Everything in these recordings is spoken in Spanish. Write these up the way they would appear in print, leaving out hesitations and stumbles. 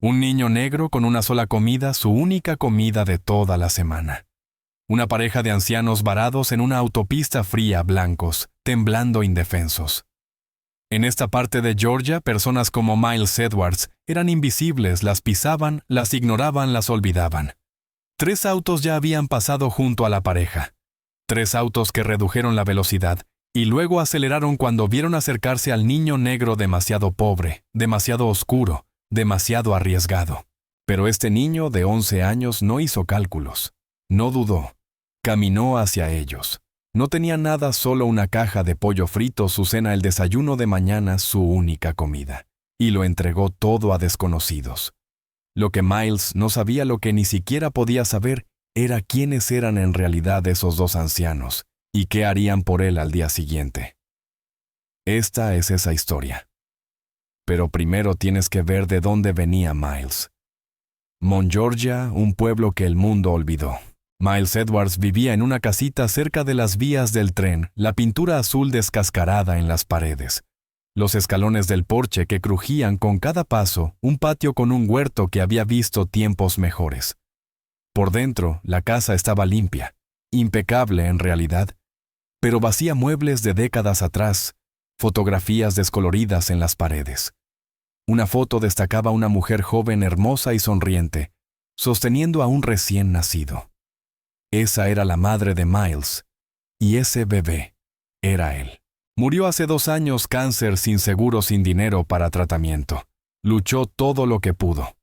Un niño negro con una sola comida, su única comida de toda la semana. Una pareja de ancianos varados en una autopista fría, blancos, temblando indefensos. En esta parte de Georgia, personas como Miles Edwards eran invisibles, las pisaban, las ignoraban, las olvidaban. 3 autos ya habían pasado junto a la pareja. 3 autos que redujeron la velocidad y luego aceleraron cuando vieron acercarse al niño negro demasiado pobre, demasiado oscuro, demasiado arriesgado. Pero este niño de 11 años no hizo cálculos. No dudó. Caminó hacia ellos. No tenía nada, solo una caja de pollo frito, su cena, el desayuno de mañana, su única comida. Y lo entregó todo a desconocidos. Lo que Miles no sabía, lo que ni siquiera podía saber, era quiénes eran en realidad esos 2 ancianos y qué harían por él al día siguiente. Esta es esa historia. Pero primero tienes que ver de dónde venía Miles. Mount Georgia, un pueblo que el mundo olvidó. Miles Edwards vivía en una casita cerca de las vías del tren, la pintura azul descascarada en las paredes. Los escalones del porche que crujían con cada paso, un patio con un huerto que había visto tiempos mejores. Por dentro, la casa estaba limpia, impecable en realidad, pero vacía, muebles de décadas atrás, fotografías descoloridas en las paredes. Una foto destacaba una mujer joven, hermosa y sonriente, sosteniendo a un recién nacido. Esa era la madre de Miles, y ese bebé era él. Murió hace 2 años, cáncer, sin seguro, sin dinero para tratamiento. Luchó todo lo que pudo,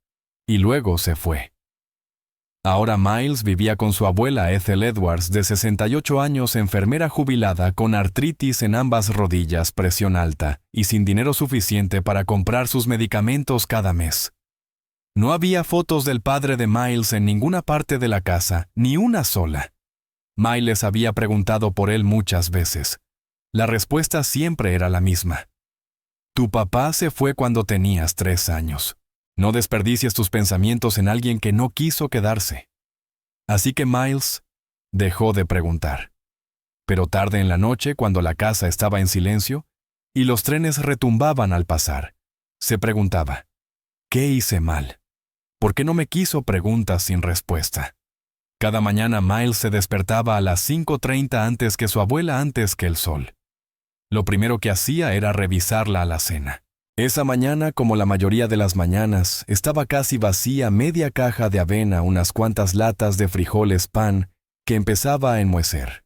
y luego se fue. Ahora Miles vivía con su abuela Ethel Edwards, de 68 años, enfermera jubilada, con artritis en ambas rodillas, presión alta, y sin dinero suficiente para comprar sus medicamentos cada mes. No había fotos del padre de Miles en ninguna parte de la casa, ni una sola. Miles había preguntado por él muchas veces. La respuesta siempre era la misma. Tu papá se fue cuando tenías 3 años. No desperdicies tus pensamientos en alguien que no quiso quedarse. Así que Miles dejó de preguntar. Pero tarde en la noche, cuando la casa estaba en silencio y los trenes retumbaban al pasar, se preguntaba, ¿qué hice mal? ¿Por qué no me quiso? Preguntas sin respuesta. Cada mañana Miles se despertaba a las 5:30 antes que su abuela, antes que el sol. Lo primero que hacía era revisar la alacena. Esa mañana, como la mayoría de las mañanas, estaba casi vacía, media caja de avena, unas cuantas latas de frijoles, pan, que empezaba a enmohecer.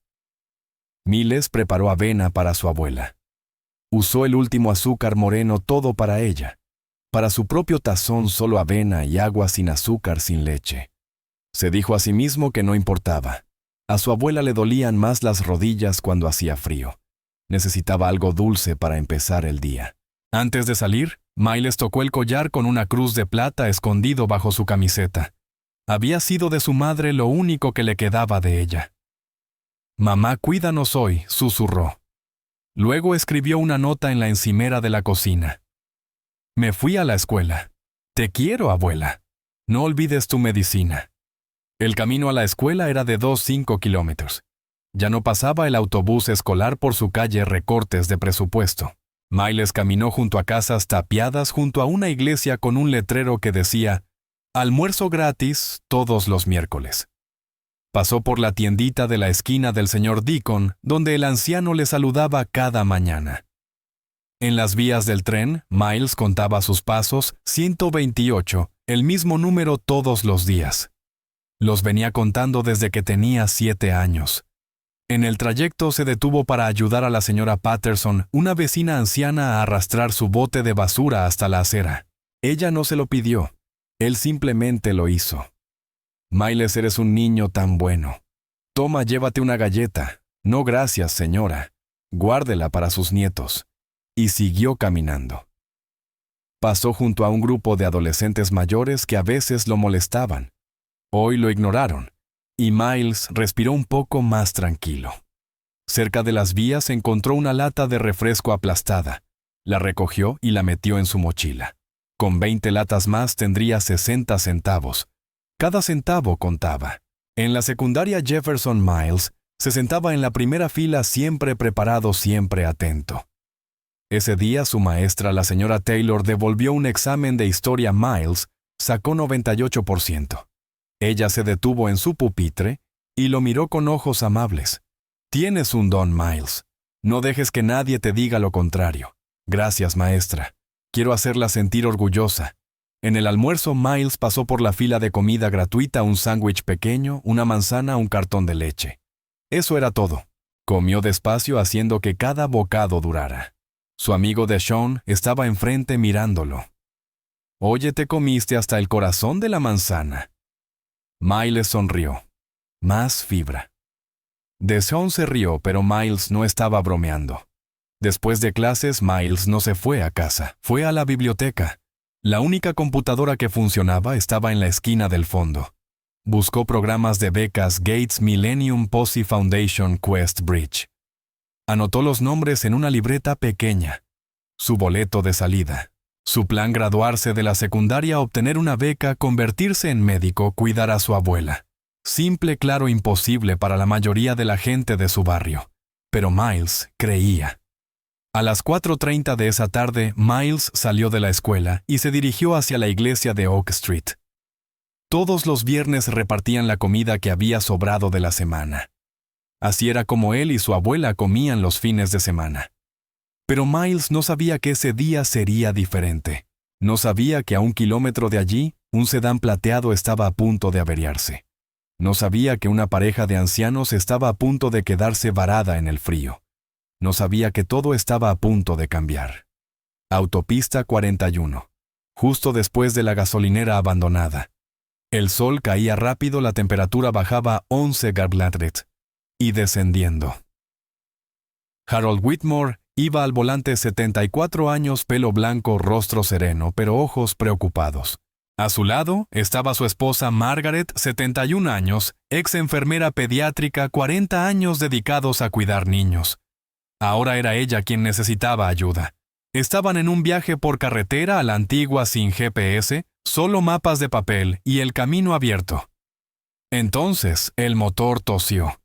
Miles preparó avena para su abuela. Usó el último azúcar moreno, todo para ella. Para su propio tazón, solo avena y agua, sin azúcar, sin leche. Se dijo a sí mismo que no importaba. A su abuela le dolían más las rodillas cuando hacía frío. Necesitaba algo dulce para empezar el día. Antes de salir, Miles tocó el collar con una cruz de plata escondido bajo su camiseta. Había sido de su madre lo único que le quedaba de ella. «Mamá, cuídanos hoy», susurró. Luego escribió una nota en la encimera de la cocina. «Me fui a la escuela. Te quiero, abuela. No olvides tu medicina». El camino a la escuela era de 5 kilómetros. Ya no pasaba el autobús escolar por su calle, recortes de presupuesto. Miles caminó junto a casas tapiadas, junto a una iglesia con un letrero que decía, «Almuerzo gratis todos los miércoles». Pasó por la tiendita de la esquina del señor Deacon, donde el anciano le saludaba cada mañana. En las vías del tren, Miles contaba sus pasos, 128, el mismo número todos los días. Los venía contando desde que tenía 7 años. En el trayecto se detuvo para ayudar a la señora Patterson, una vecina anciana, a arrastrar su bote de basura hasta la acera. Ella no se lo pidió, él simplemente lo hizo. «Miles, eres un niño tan bueno. Toma, llévate una galleta». «No, gracias, señora. Guárdela para sus nietos». Y siguió caminando. Pasó junto a un grupo de adolescentes mayores que a veces lo molestaban. Hoy lo ignoraron, y Miles respiró un poco más tranquilo. Cerca de las vías encontró una lata de refresco aplastada. La recogió y la metió en su mochila. Con 20 latas más tendría 60 centavos. Cada centavo contaba. En la secundaria Jefferson, Miles se sentaba en la primera fila, siempre preparado, siempre atento. Ese día su maestra, la señora Taylor, devolvió un examen de historia a Miles Sacó 98%. Ella se detuvo en su pupitre y lo miró con ojos amables. Tienes un don, Miles. No dejes que nadie te diga lo contrario. Gracias, maestra. Quiero hacerla sentir orgullosa. En el almuerzo, Miles pasó por la fila de comida gratuita un sándwich pequeño, una manzana, un cartón de leche. Eso era todo. Comió despacio haciendo que cada bocado durara. Su amigo Deshaun estaba enfrente mirándolo. Oye, te comiste hasta el corazón de la manzana. Miles sonrió. Más fibra. Deshaun se rió, pero Miles no estaba bromeando. Después de clases, Miles no se fue a casa, fue a la biblioteca. La única computadora que funcionaba estaba en la esquina del fondo. Buscó programas de becas Gates Millennium Posse Foundation Quest Bridge. Anotó los nombres en una libreta pequeña. Su boleto de salida. Su plan: graduarse de la secundaria, obtener una beca, convertirse en médico, cuidar a su abuela. Simple, claro, imposible para la mayoría de la gente de su barrio. Pero Miles creía. A las 4:30 de esa tarde, Miles salió de la escuela y se dirigió hacia la iglesia de Oak Street. Todos los viernes repartían la comida que había sobrado de la semana. Así era como él y su abuela comían los fines de semana. Pero Miles no sabía que ese día sería diferente. No sabía que a 1 kilómetro de allí, un sedán plateado estaba a punto de averiarse. No sabía que una pareja de ancianos estaba a punto de quedarse varada en el frío. No sabía que todo estaba a punto de cambiar. Autopista 41. Justo después de la gasolinera abandonada. El sol caía rápido, la temperatura bajaba a 11 Fahrenheit. Y descendiendo. Harold Whitmore iba al volante, 74 años, pelo blanco, rostro sereno, pero ojos preocupados. A su lado estaba su esposa Margaret, 71 años, ex enfermera pediátrica, 40 años dedicados a cuidar niños. Ahora era ella quien necesitaba ayuda. Estaban en un viaje por carretera a la antigua sin GPS, solo mapas de papel y el camino abierto. Entonces el motor tosió.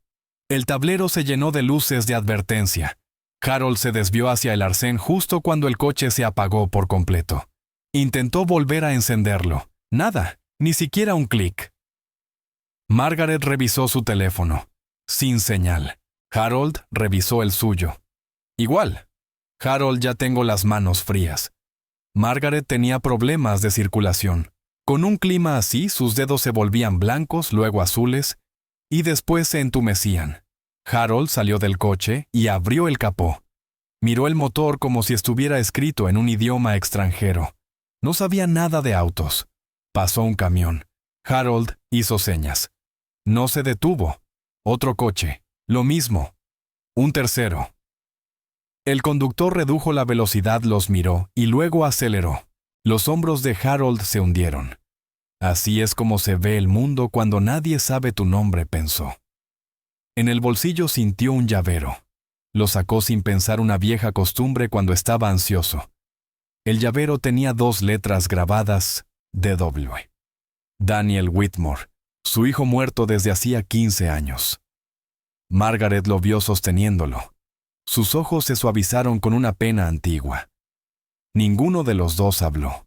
El tablero se llenó de luces de advertencia. Harold se desvió hacia el arcén justo cuando el coche se apagó por completo. Intentó volver a encenderlo. Nada, ni siquiera un clic. Margaret revisó su teléfono. Sin señal. Harold revisó el suyo. Igual. Harold, ya tengo las manos frías. Margaret tenía problemas de circulación. Con un clima así, sus dedos se volvían blancos, luego azules, y después se entumecían. Harold salió del coche y abrió el capó. Miró el motor como si estuviera escrito en un idioma extranjero. No sabía nada de autos. Pasó un camión. Harold hizo señas. No se detuvo. Otro coche. Lo mismo. Un tercero. El conductor redujo la velocidad, los miró y luego aceleró. Los hombros de Harold se hundieron. Así es como se ve el mundo cuando nadie sabe tu nombre, pensó. En el bolsillo sintió un llavero. Lo sacó sin pensar, una vieja costumbre cuando estaba ansioso. El llavero tenía 2 letras grabadas, DW. Daniel Whitmore, su hijo muerto desde hacía 15 años. Margaret lo vio sosteniéndolo. Sus ojos se suavizaron con una pena antigua. Ninguno de los dos habló.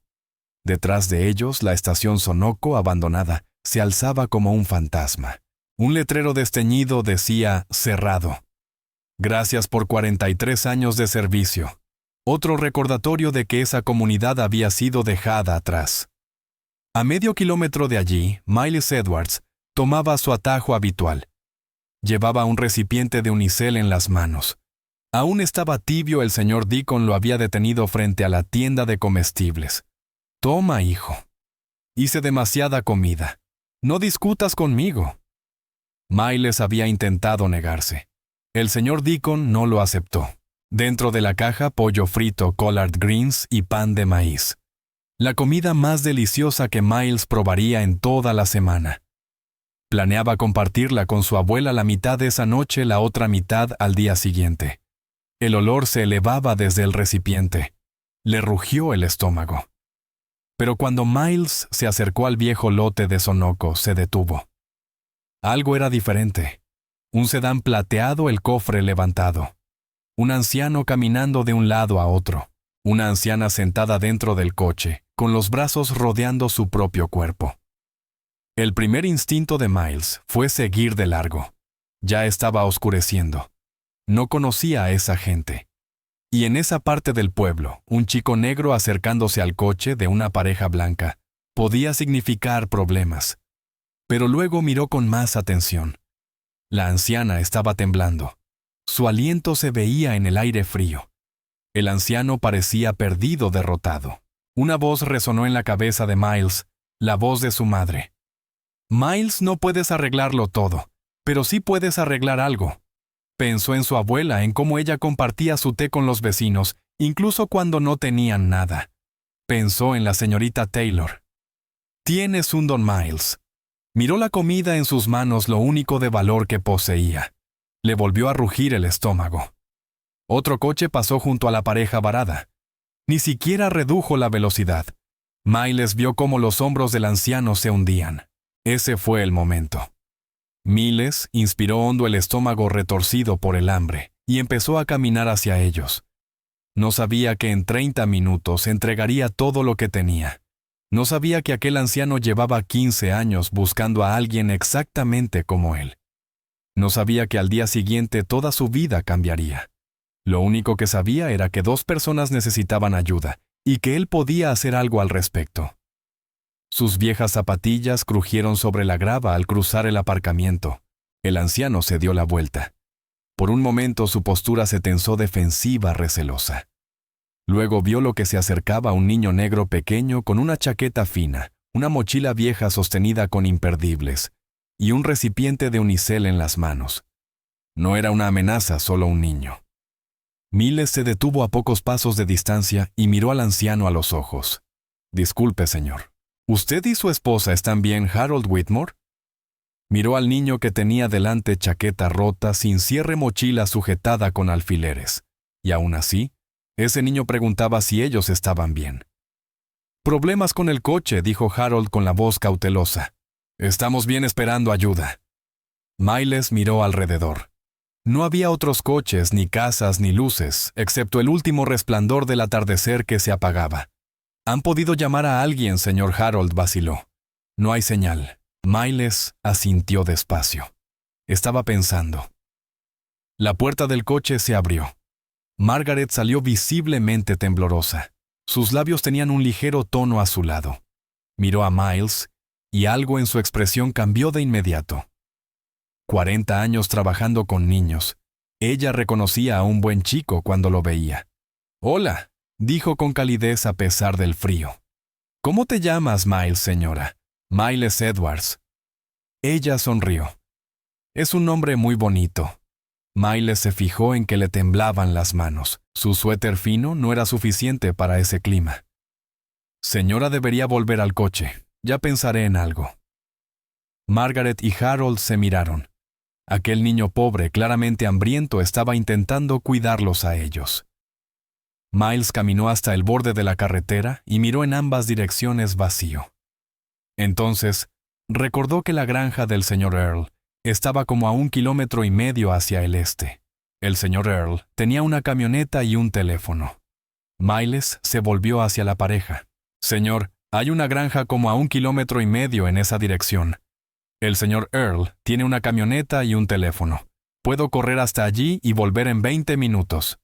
Detrás de ellos, la estación Sonoco, abandonada, se alzaba como un fantasma. Un letrero desteñido decía «Cerrado». Gracias por 43 años de servicio. Otro recordatorio de que esa comunidad había sido dejada atrás. A medio kilómetro de allí, Miles Edwards tomaba su atajo habitual. Llevaba un recipiente de unicel en las manos. Aún estaba tibio, el señor Deacon lo había detenido frente a la tienda de comestibles. «Toma, hijo. Hice demasiada comida. No discutas conmigo». Miles había intentado negarse. El señor Deacon no lo aceptó. Dentro de la caja, pollo frito, collard greens y pan de maíz. La comida más deliciosa que Miles probaría en toda la semana. Planeaba compartirla con su abuela la mitad de esa noche, la otra mitad al día siguiente. El olor se elevaba desde el recipiente. Le rugió el estómago. Pero cuando Miles se acercó al viejo lote de Sonoco, se detuvo. Algo era diferente. Un sedán plateado, el cofre levantado. Un anciano caminando de un lado a otro. Una anciana sentada dentro del coche, con los brazos rodeando su propio cuerpo. El primer instinto de Miles fue seguir de largo. Ya estaba oscureciendo. No conocía a esa gente. Y en esa parte del pueblo, un chico negro acercándose al coche de una pareja blanca podía significar problemas. Pero luego miró con más atención. La anciana estaba temblando. Su aliento se veía en el aire frío. El anciano parecía perdido, derrotado. Una voz resonó en la cabeza de Miles, la voz de su madre. Miles, no puedes arreglarlo todo, pero sí puedes arreglar algo. Pensó en su abuela, en cómo ella compartía su té con los vecinos, incluso cuando no tenían nada. Pensó en la señorita Taylor. Tienes un don, Miles. Miró la comida en sus manos, lo único de valor que poseía. Le volvió a rugir el estómago. Otro coche pasó junto a la pareja varada. Ni siquiera redujo la velocidad. Miles vio cómo los hombros del anciano se hundían. Ese fue el momento. Miles inspiró hondo, el estómago retorcido por el hambre, y empezó a caminar hacia ellos. No sabía que en 30 minutos entregaría todo lo que tenía. No sabía que aquel anciano llevaba 15 años buscando a alguien exactamente como él. No sabía que al día siguiente toda su vida cambiaría. Lo único que sabía era que 2 personas necesitaban ayuda y que él podía hacer algo al respecto. Sus viejas zapatillas crujieron sobre la grava al cruzar el aparcamiento. El anciano se dio la vuelta. Por un momento su postura se tensó, defensiva, recelosa. Luego vio lo que se acercaba, un niño negro pequeño con una chaqueta fina, una mochila vieja sostenida con imperdibles, y un recipiente de unicel en las manos. No era una amenaza, solo un niño. Miles se detuvo a pocos pasos de distancia y miró al anciano a los ojos. «Disculpe, señor. ¿Usted y su esposa están bien, Harold Whitmore?» Miró al niño que tenía delante, chaqueta rota, sin cierre, mochila sujetada con alfileres. Y aún así, ese niño preguntaba si ellos estaban bien. «Problemas con el coche», dijo Harold con la voz cautelosa. «Estamos bien, esperando ayuda». Miles miró alrededor. No había otros coches, ni casas, ni luces, excepto el último resplandor del atardecer que se apagaba. «¿Han podido llamar a alguien, señor Harold?», vaciló. «No hay señal». Miles asintió despacio. Estaba pensando. La puerta del coche se abrió. Margaret salió visiblemente temblorosa. Sus labios tenían un ligero tono azulado. Miró a Miles, y algo en su expresión cambió de inmediato. 40 años trabajando con niños. Ella reconocía a un buen chico cuando lo veía. «Hola», dijo con calidez a pesar del frío. «¿Cómo te llamas, Miles, señora?» «Miles Edwards». Ella sonrió. «Es un nombre muy bonito». Miles se fijó en que le temblaban las manos. Su suéter fino no era suficiente para ese clima. «Señora, debería volver al coche. Ya pensaré en algo». Margaret y Harold se miraron. Aquel niño pobre, claramente hambriento, estaba intentando cuidarlos a ellos. Miles caminó hasta el borde de la carretera y miró en ambas direcciones vacío. Entonces, recordó que la granja del señor Earl estaba como a 1,5 kilómetros hacia el este. El señor Earl tenía una camioneta y un teléfono. Miles se volvió hacia la pareja. «Señor, hay una granja como a 1,5 kilómetros en esa dirección. El señor Earl tiene una camioneta y un teléfono. Puedo correr hasta allí y volver en 20 minutos».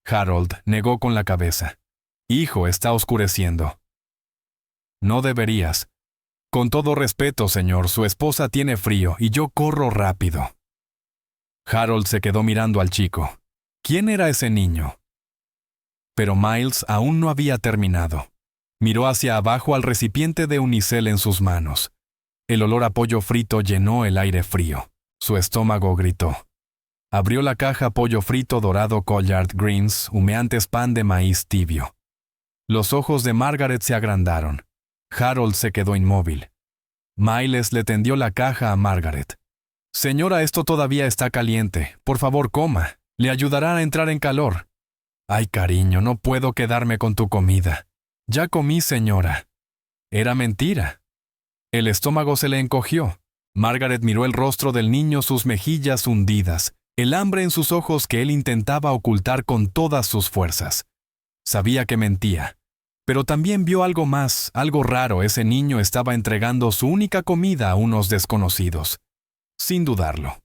Harold negó con la cabeza. «Hijo, está oscureciendo». «No deberías». «Con todo respeto, señor, su esposa tiene frío y yo corro rápido». Harold se quedó mirando al chico. ¿Quién era ese niño? Pero Miles aún no había terminado. Miró hacia abajo al recipiente de unicel en sus manos. El olor a pollo frito llenó el aire frío. Su estómago gritó. Abrió la caja, pollo frito dorado, collard greens, humeantes, pan de maíz tibio. Los ojos de Margaret se agrandaron. Harold se quedó inmóvil. Miles le tendió la caja a Margaret. «Señora, esto todavía está caliente. Por favor, coma. Le ayudará a entrar en calor». «Ay, cariño, no puedo quedarme con tu comida». «Ya comí, señora». Era mentira. El estómago se le encogió. Margaret miró el rostro del niño, sus mejillas hundidas, el hambre en sus ojos que él intentaba ocultar con todas sus fuerzas. Sabía que mentía. Pero también vio algo más, algo raro. Ese niño estaba entregando su única comida a unos desconocidos. Sin dudarlo.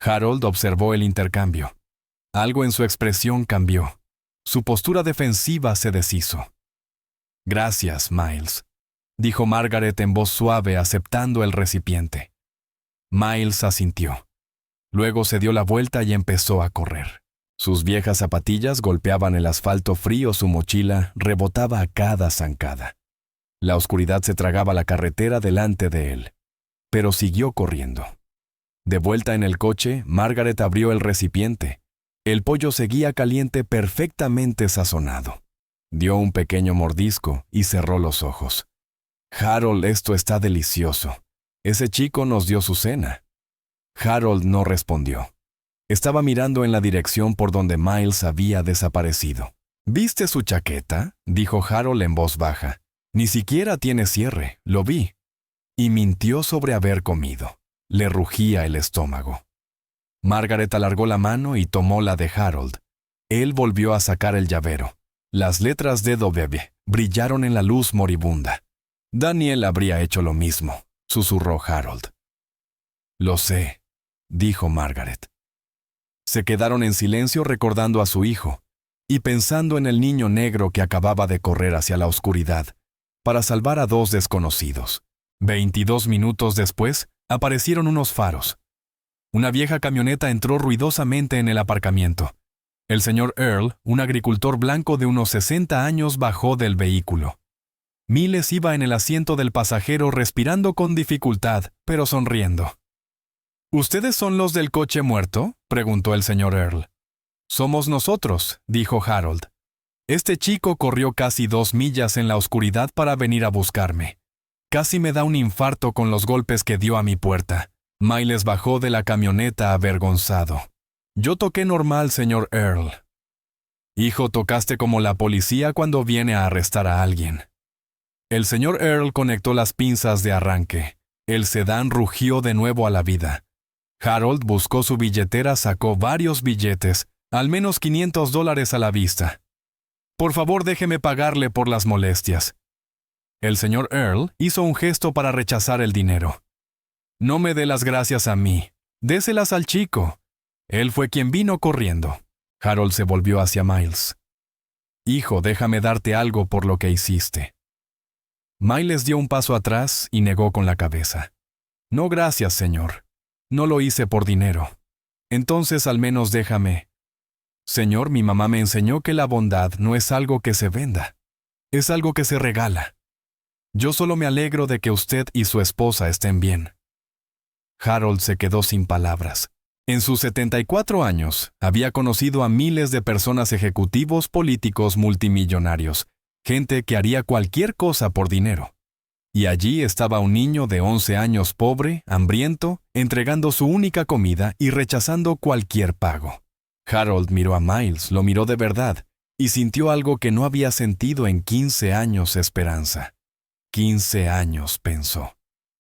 Harold observó el intercambio. Algo en su expresión cambió. Su postura defensiva se deshizo. «Gracias, Miles», dijo Margaret en voz suave, aceptando el recipiente. Miles asintió. Luego se dio la vuelta y empezó a correr. Sus viejas zapatillas golpeaban el asfalto frío, su mochila rebotaba a cada zancada. La oscuridad se tragaba la carretera delante de él, pero siguió corriendo. De vuelta en el coche, Margaret abrió el recipiente. El pollo seguía caliente, perfectamente sazonado. Dio un pequeño mordisco y cerró los ojos. «Harold, esto está delicioso. Ese chico nos dio su cena». Harold no respondió. Estaba mirando en la dirección por donde Miles había desaparecido. «¿Viste su chaqueta?», dijo Harold en voz baja. «Ni siquiera tiene cierre, lo vi». Y mintió sobre haber comido. Le rugía el estómago. Margaret alargó la mano y tomó la de Harold. Él volvió a sacar el llavero. Las letras de W brillaron en la luz moribunda. «Daniel habría hecho lo mismo», susurró Harold. «Lo sé», dijo Margaret. Se quedaron en silencio recordando a su hijo y pensando en el niño negro que acababa de correr hacia la oscuridad para salvar a dos desconocidos. 22 minutos después, aparecieron unos faros. Una vieja camioneta entró ruidosamente en el aparcamiento. El señor Earl, un agricultor blanco de unos 60 años, bajó del vehículo. Miles iba en el asiento del pasajero respirando con dificultad, pero sonriendo. «¿Ustedes son los del coche muerto?», preguntó el señor Earl. «Somos nosotros», dijo Harold. «Este chico corrió casi 2 millas en la oscuridad para venir a buscarme. Casi me da un infarto con los golpes que dio a mi puerta». Miles bajó de la camioneta avergonzado. «Yo toqué normal, señor Earl». «Hijo, tocaste como la policía cuando viene a arrestar a alguien». El señor Earl conectó las pinzas de arranque. El sedán rugió de nuevo a la vida. Harold buscó su billetera, sacó varios billetes, al menos $500 a la vista. «Por favor, déjeme pagarle por las molestias». El señor Earl hizo un gesto para rechazar el dinero. «No me dé las gracias a mí. Déselas al chico. Él fue quien vino corriendo». Harold se volvió hacia Miles. «Hijo, déjame darte algo por lo que hiciste». Miles dio un paso atrás y negó con la cabeza. «No, gracias, señor. No lo hice por dinero. Entonces al menos déjame». «Señor, mi mamá me enseñó que la bondad no es algo que se venda. Es algo que se regala. Yo solo me alegro de que usted y su esposa estén bien». Harold se quedó sin palabras. En sus 74 años, había conocido a miles de personas, ejecutivos políticos multimillonarios, gente que haría cualquier cosa por dinero. Y allí estaba un niño de 11 años pobre, hambriento, entregando su única comida y rechazando cualquier pago. Harold miró a Miles, lo miró de verdad, y sintió algo que no había sentido en 15 años: esperanza. 15 años, pensó.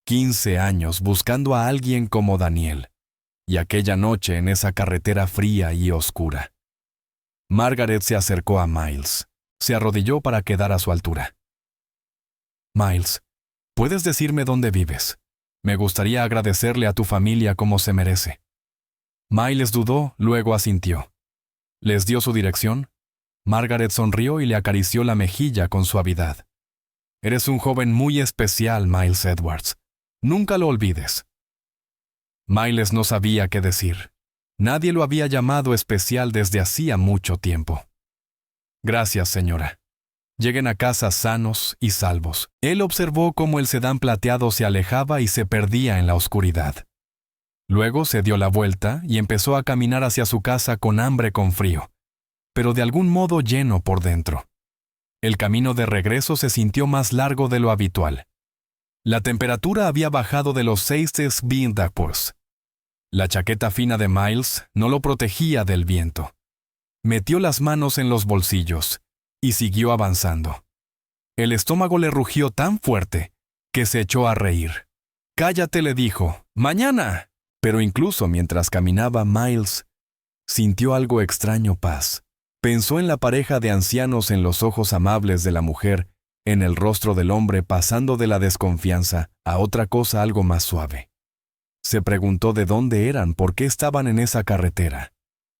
15 años buscando a alguien como Daniel. Y aquella noche en esa carretera fría y oscura. Margaret se acercó a Miles. Se arrodilló para quedar a su altura. «Miles, ¿puedes decirme dónde vives? Me gustaría agradecerle a tu familia como se merece». Miles dudó, luego asintió. ¿Les dio su dirección? Margaret sonrió y le acarició la mejilla con suavidad. «Eres un joven muy especial, Miles Edwards. Nunca lo olvides». Miles no sabía qué decir. Nadie lo había llamado especial desde hacía mucho tiempo. «Gracias, señora. Lleguen a casa sanos y salvos». Él observó cómo el sedán plateado se alejaba y se perdía en la oscuridad. Luego se dio la vuelta y empezó a caminar hacia su casa con hambre, con frío, pero de algún modo lleno por dentro. El camino de regreso se sintió más largo de lo habitual. La temperatura había bajado de los 6 degrees. La chaqueta fina de Miles no lo protegía del viento. Metió las manos en los bolsillos y siguió avanzando. El estómago le rugió tan fuerte que se echó a reír. «Cállate», le dijo. «Mañana». Pero incluso mientras caminaba, Miles sintió algo extraño: paz, Pensó en la pareja de ancianos, en los ojos amables de la mujer, en el rostro del hombre, pasando de la desconfianza a otra cosa algo más suave. Se preguntó de dónde eran, por qué estaban en esa carretera.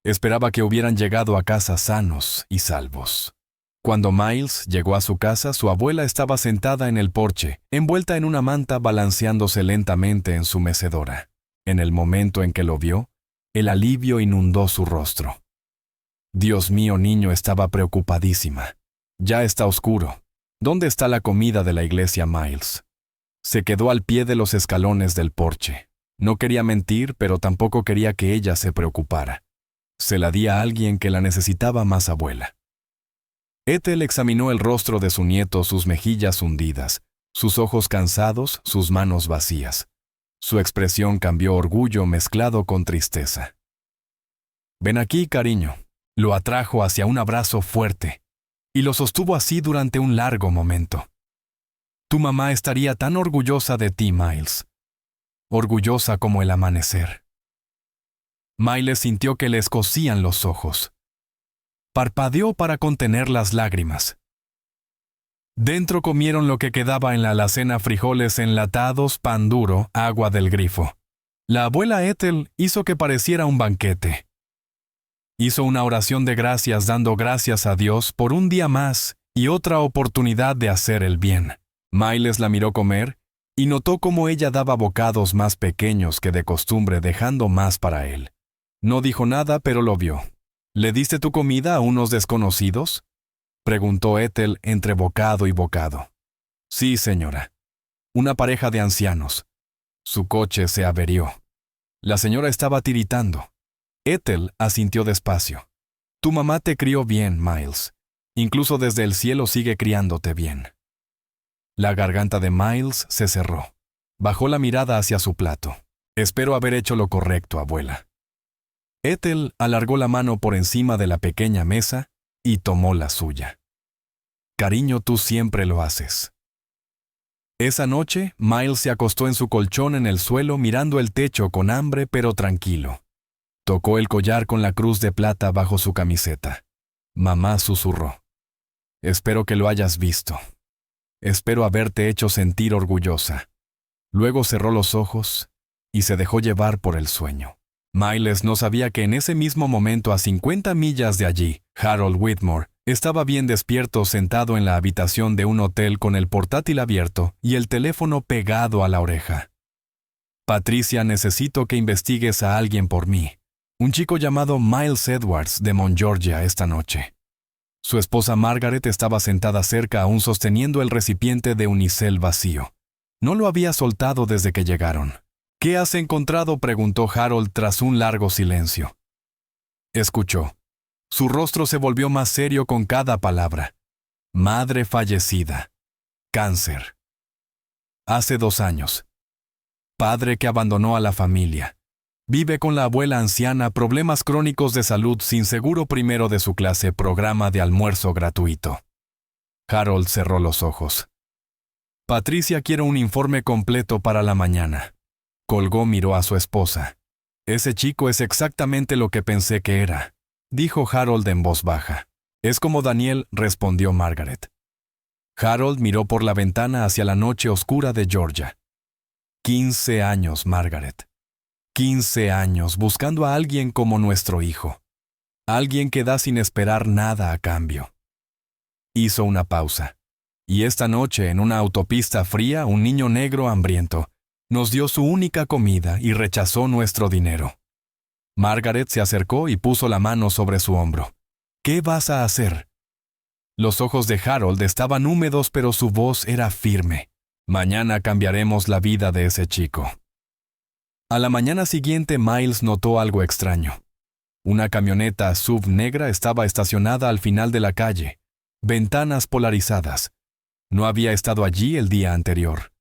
Esperaba que hubieran llegado a casa sanos y salvos. Cuando Miles llegó a su casa, su abuela estaba sentada en el porche, envuelta en una manta, balanceándose lentamente en su mecedora. En el momento en que lo vio, el alivio inundó su rostro. Dios mío, niño, estaba preocupadísima. Ya está oscuro. ¿Dónde está la comida de la iglesia, Miles? Se quedó al pie de los escalones del porche. No quería mentir, pero tampoco quería que ella se preocupara. Se la di a alguien que la necesitaba más, abuela. Ethel examinó el rostro de su nieto, sus mejillas hundidas, sus ojos cansados, sus manos vacías. Su expresión cambió, orgullo mezclado con tristeza. «Ven aquí, cariño». Lo atrajo hacia un abrazo fuerte, y lo sostuvo así durante un largo momento. «Tu mamá estaría tan orgullosa de ti, Miles. Orgullosa como el amanecer». Miles sintió que le escocían los ojos. Parpadeó para contener las lágrimas. Dentro comieron lo que quedaba en la alacena: frijoles enlatados, pan duro, agua del grifo. La abuela Ethel hizo que pareciera un banquete. Hizo una oración de gracias, dando gracias a Dios por un día más y otra oportunidad de hacer el bien. Miles la miró comer y notó cómo ella daba bocados más pequeños que de costumbre, dejando más para él. No dijo nada, pero lo vio. «¿Le diste tu comida a unos desconocidos?», preguntó Ethel entre bocado y bocado. «Sí, señora. Una pareja de ancianos. Su coche se averió». La señora estaba tiritando. Ethel asintió despacio. «Tu mamá te crió bien, Miles. Incluso desde el cielo sigue criándote bien». La garganta de Miles se cerró. Bajó la mirada hacia su plato. «Espero haber hecho lo correcto, abuela». Ethel alargó la mano por encima de la pequeña mesa y tomó la suya. «Cariño, tú siempre lo haces». Esa noche, Miles se acostó en su colchón en el suelo, mirando el techo con hambre pero tranquilo. Tocó el collar con la cruz de plata bajo su camiseta. Mamá susurró: «Espero que lo hayas visto. Espero haberte hecho sentir orgullosa». Luego cerró los ojos y se dejó llevar por el sueño. Miles no sabía que en ese mismo momento, a 50 millas de allí, Harold Whitmore estaba bien despierto, sentado en la habitación de un hotel con el portátil abierto y el teléfono pegado a la oreja. «Patricia, necesito que investigues a alguien por mí. Un chico llamado Miles Edwards de Mount Georgia esta noche». Su esposa Margaret estaba sentada cerca, aún sosteniendo el recipiente de unicel vacío. No lo había soltado desde que llegaron. «¿Qué has encontrado?», preguntó Harold tras un largo silencio. Escuchó. Su rostro se volvió más serio con cada palabra. «Madre fallecida. Cáncer. Hace 2 años. Padre que abandonó a la familia. Vive con la abuela anciana, problemas crónicos de salud, sin seguro primero de su clase, programa de almuerzo gratuito». Harold cerró los ojos. «Patricia quiere un informe completo para la mañana». Colgó, miró a su esposa. «Ese chico es exactamente lo que pensé que era», dijo Harold en voz baja. «Es como Daniel», respondió Margaret. Harold miró por la ventana hacia la noche oscura de Georgia. 15 años, Margaret. 15 años buscando a alguien como nuestro hijo. Alguien que da sin esperar nada a cambio. Hizo una pausa. «Y esta noche, en una autopista fría, un niño negro hambriento nos dio su única comida y rechazó nuestro dinero». Margaret se acercó y puso la mano sobre su hombro. «¿Qué vas a hacer?». Los ojos de Harold estaban húmedos, pero su voz era firme. «Mañana cambiaremos la vida de ese chico». A la mañana siguiente, Miles notó algo extraño. Una camioneta SUV negra estaba estacionada al final de la calle, ventanas polarizadas. No había estado allí el día anterior.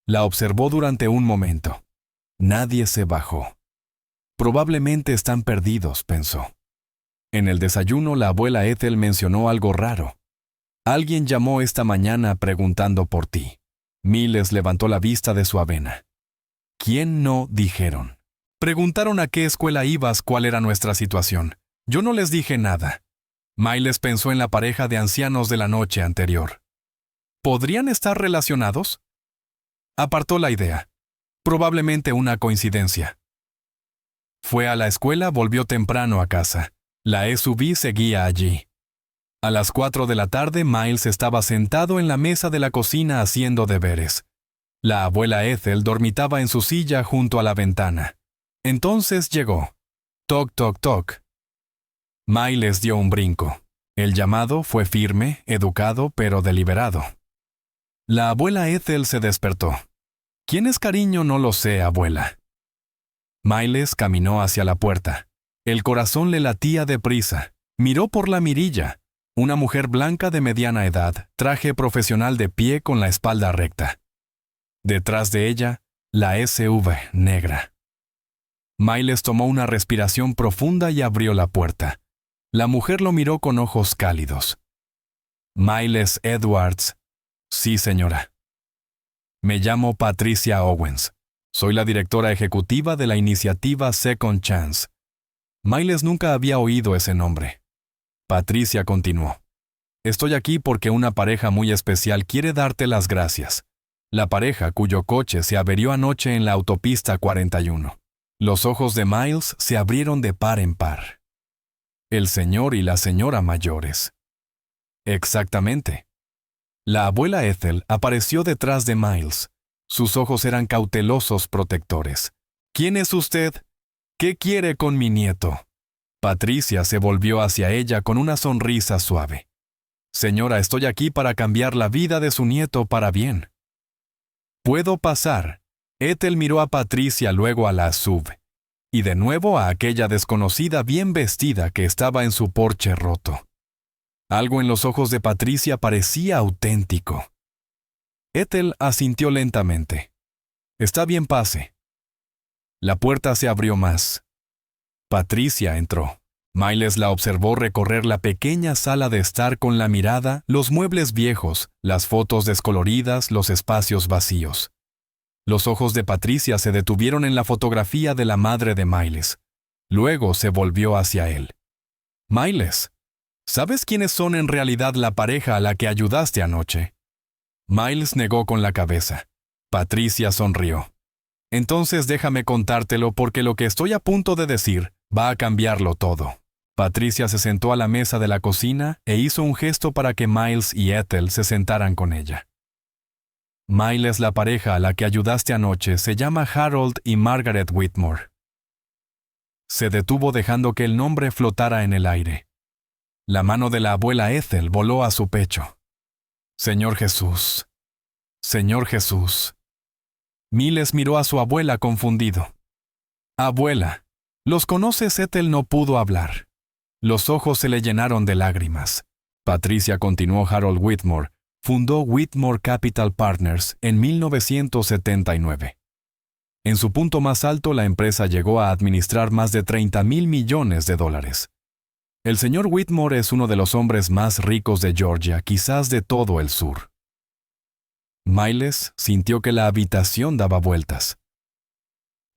La observó durante un momento. Nadie se bajó. «Probablemente están perdidos», pensó. En el desayuno, la abuela Ethel mencionó algo raro. «Alguien llamó esta mañana preguntando por ti». Miles levantó la vista de su avena. «¿Quién no?», dijeron. «Preguntaron a qué escuela ibas, cuál era nuestra situación. Yo no les dije nada». Miles pensó en la pareja de ancianos de la noche anterior. ¿Podrían estar relacionados? Apartó la idea. Probablemente una coincidencia. Fue a la escuela, volvió temprano a casa. La SUV seguía allí. A las 4 de la tarde, Miles estaba sentado en la mesa de la cocina haciendo deberes. La abuela Ethel dormitaba en su silla junto a la ventana. Entonces llegó. Toc, toc, toc. Miles dio un brinco. El llamado fue firme, educado, pero deliberado. La abuela Ethel se despertó. ¿Quién es cariño? No lo sé, abuela. Miles caminó hacia la puerta. El corazón le latía deprisa. Miró por la mirilla. Una mujer blanca de mediana edad, traje profesional de pie con la espalda recta. Detrás de ella, la SUV negra. Miles tomó una respiración profunda y abrió la puerta. La mujer lo miró con ojos cálidos. Miles Edwards. Sí, señora. Me llamo Patricia Owens. Soy la directora ejecutiva de la iniciativa Second Chance. Miles nunca había oído ese nombre. Patricia continuó. Estoy aquí porque una pareja muy especial quiere darte las gracias. La pareja cuyo coche se averió anoche en la autopista 41. Los ojos de Miles se abrieron de par en par. El señor y la señora mayores. Exactamente. La abuela Ethel apareció detrás de Miles. Sus ojos eran cautelosos protectores. ¿Quién es usted? ¿Qué quiere con mi nieto? Patricia se volvió hacia ella con una sonrisa suave. Señora, estoy aquí para cambiar la vida de su nieto para bien. ¿Puedo pasar? Ethel miró a Patricia, luego a la SUV, y de nuevo a aquella desconocida bien vestida que estaba en su porche roto. Algo en los ojos de Patricia parecía auténtico. Ethel asintió lentamente. Está bien, pase. La puerta se abrió más. Patricia entró. Miles la observó recorrer la pequeña sala de estar con la mirada, los muebles viejos, las fotos descoloridas, los espacios vacíos. Los ojos de Patricia se detuvieron en la fotografía de la madre de Miles. Luego se volvió hacia él. Miles, ¿sabes quiénes son en realidad la pareja a la que ayudaste anoche? Miles negó con la cabeza. Patricia sonrió. Entonces déjame contártelo porque lo que estoy a punto de decir va a cambiarlo todo. Patricia se sentó a la mesa de la cocina e hizo un gesto para que Miles y Ethel se sentaran con ella. Miles, la pareja a la que ayudaste anoche, se llama Harold y Margaret Whitmore. Se detuvo dejando que el nombre flotara en el aire. La mano de la abuela Ethel voló a su pecho. Señor Jesús. Señor Jesús. Miles miró a su abuela confundido. Abuela, ¿los conoces? Ethel no pudo hablar. Los ojos se le llenaron de lágrimas. Patricia continuó. Harold Whitmore fundó Whitmore Capital Partners en 1979. En su punto más alto, la empresa llegó a administrar más de $30,000 millones. El señor Whitmore es uno de los hombres más ricos de Georgia, quizás de todo el sur. Miles sintió que la habitación daba vueltas.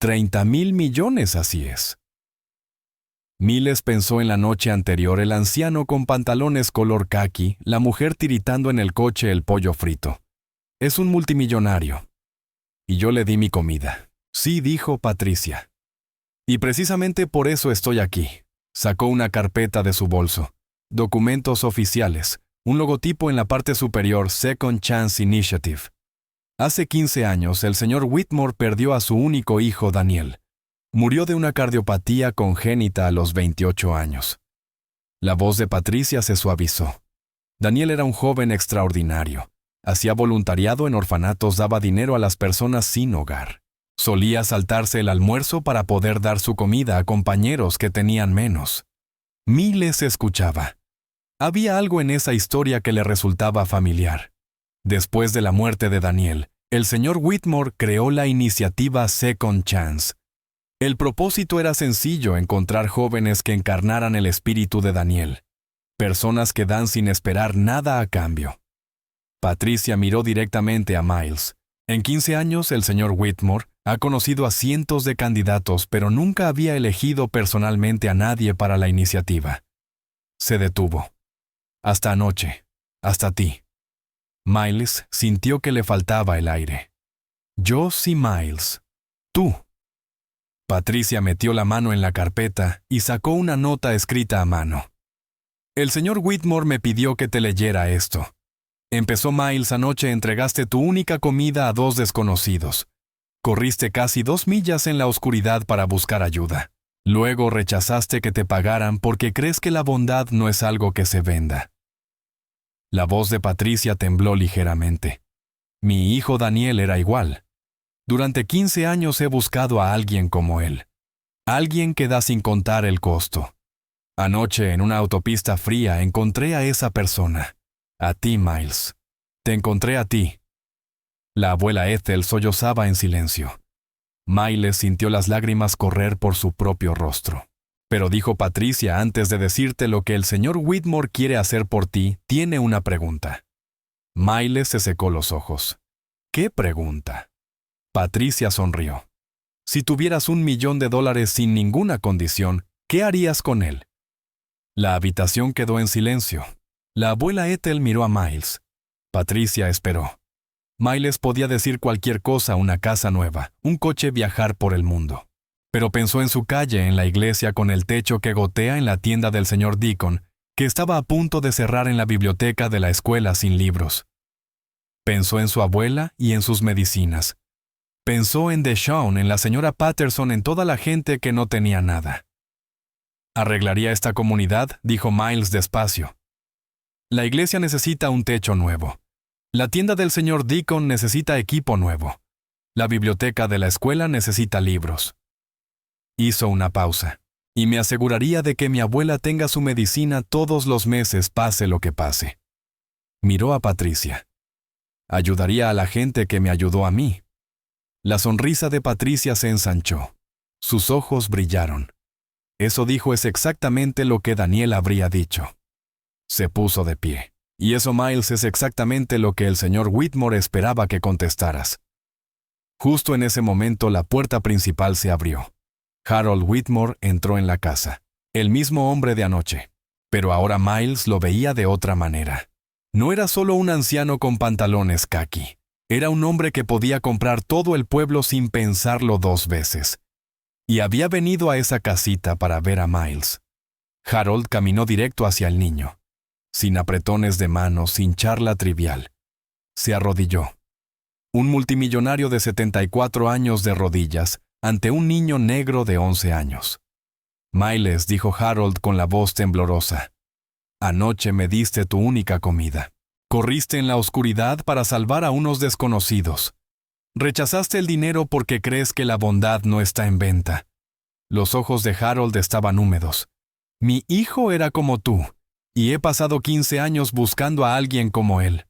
$30,000 millones, así es. Miles pensó en la noche anterior, el anciano con pantalones color caqui, la mujer tiritando en el coche el pollo frito. Es un multimillonario. Y yo le di mi comida. Sí, dijo Patricia. Y precisamente por eso estoy aquí. Sacó una carpeta de su bolso. Documentos oficiales. Un logotipo en la parte superior, Second Chance Initiative. Hace 15 años, el señor Whitmore perdió a su único hijo, Daniel. Murió de una cardiopatía congénita a los 28 años. La voz de Patricia se suavizó. Daniel era un joven extraordinario. Hacía voluntariado en orfanatos, daba dinero a las personas sin hogar. Solía saltarse el almuerzo para poder dar su comida a compañeros que tenían menos. Miles escuchaba. Había algo en esa historia que le resultaba familiar. Después de la muerte de Daniel, el señor Whitmore creó la iniciativa Second Chance. El propósito era sencillo: encontrar jóvenes que encarnaran el espíritu de Daniel. Personas que dan sin esperar nada a cambio. Patricia miró directamente a Miles. En 15 años, el señor Whitmore ha conocido a cientos de candidatos, pero nunca había elegido personalmente a nadie para la iniciativa. Se detuvo. Hasta anoche. Hasta ti. Miles sintió que le faltaba el aire. Yo sí, Miles. Tú. Patricia metió la mano en la carpeta y sacó una nota escrita a mano. El señor Whitmore me pidió que te leyera esto. Empezó Miles: anoche entregaste tu única comida a 2 desconocidos. Corriste casi 2 millas en la oscuridad para buscar ayuda. Luego rechazaste que te pagaran porque crees que la bondad no es algo que se venda. La voz de Patricia tembló ligeramente. Mi hijo Daniel era igual. Durante 15 años he buscado a alguien como él. Alguien que da sin contar el costo. Anoche, en una autopista fría, encontré a esa persona. A ti, Miles. Te encontré a ti. La abuela Ethel sollozaba en silencio. Miles sintió las lágrimas correr por su propio rostro. Pero dijo Patricia: antes de decirte lo que el señor Whitmore quiere hacer por ti, tiene una pregunta. Miles se secó los ojos. ¿Qué pregunta? Patricia sonrió. Si tuvieras $1 millón sin ninguna condición, ¿qué harías con él? La habitación quedó en silencio. La abuela Ethel miró a Miles. Patricia esperó. Miles podía decir cualquier cosa: una casa nueva, un coche, viajar por el mundo. Pero pensó en su calle, en la iglesia con el techo que gotea, en la tienda del señor Deacon, que estaba a punto de cerrar, en la biblioteca de la escuela sin libros. Pensó en su abuela y en sus medicinas. Pensó en Deshawn, en la señora Patterson, en toda la gente que no tenía nada. «Arreglaría esta comunidad», dijo Miles despacio. «La iglesia necesita un techo nuevo. La tienda del señor Deacon necesita equipo nuevo. La biblioteca de la escuela necesita libros». Hizo una pausa. «Y me aseguraría de que mi abuela tenga su medicina todos los meses, pase lo que pase». Miró a Patricia. «Ayudaría a la gente que me ayudó a mí». La sonrisa de Patricia se ensanchó. Sus ojos brillaron. Eso dijo es exactamente lo que Daniel habría dicho. Se puso de pie. Y eso, Miles, es exactamente lo que el señor Whitmore esperaba que contestaras. Justo en ese momento la puerta principal se abrió. Harold Whitmore entró en la casa. El mismo hombre de anoche. Pero ahora Miles lo veía de otra manera. No era solo un anciano con pantalones caqui. Era un hombre que podía comprar todo el pueblo sin pensarlo 2 veces. Y había venido a esa casita para ver a Miles. Harold caminó directo hacia el niño. Sin apretones de manos, sin charla trivial. Se arrodilló. Un multimillonario de 74 años de rodillas ante un niño negro de 11 años. «Miles», dijo Harold con la voz temblorosa, «anoche me diste tu única comida. Corriste en la oscuridad para salvar a unos desconocidos. Rechazaste el dinero porque crees que la bondad no está en venta». Los ojos de Harold estaban húmedos. «Mi hijo era como tú, y he pasado 15 años buscando a alguien como él».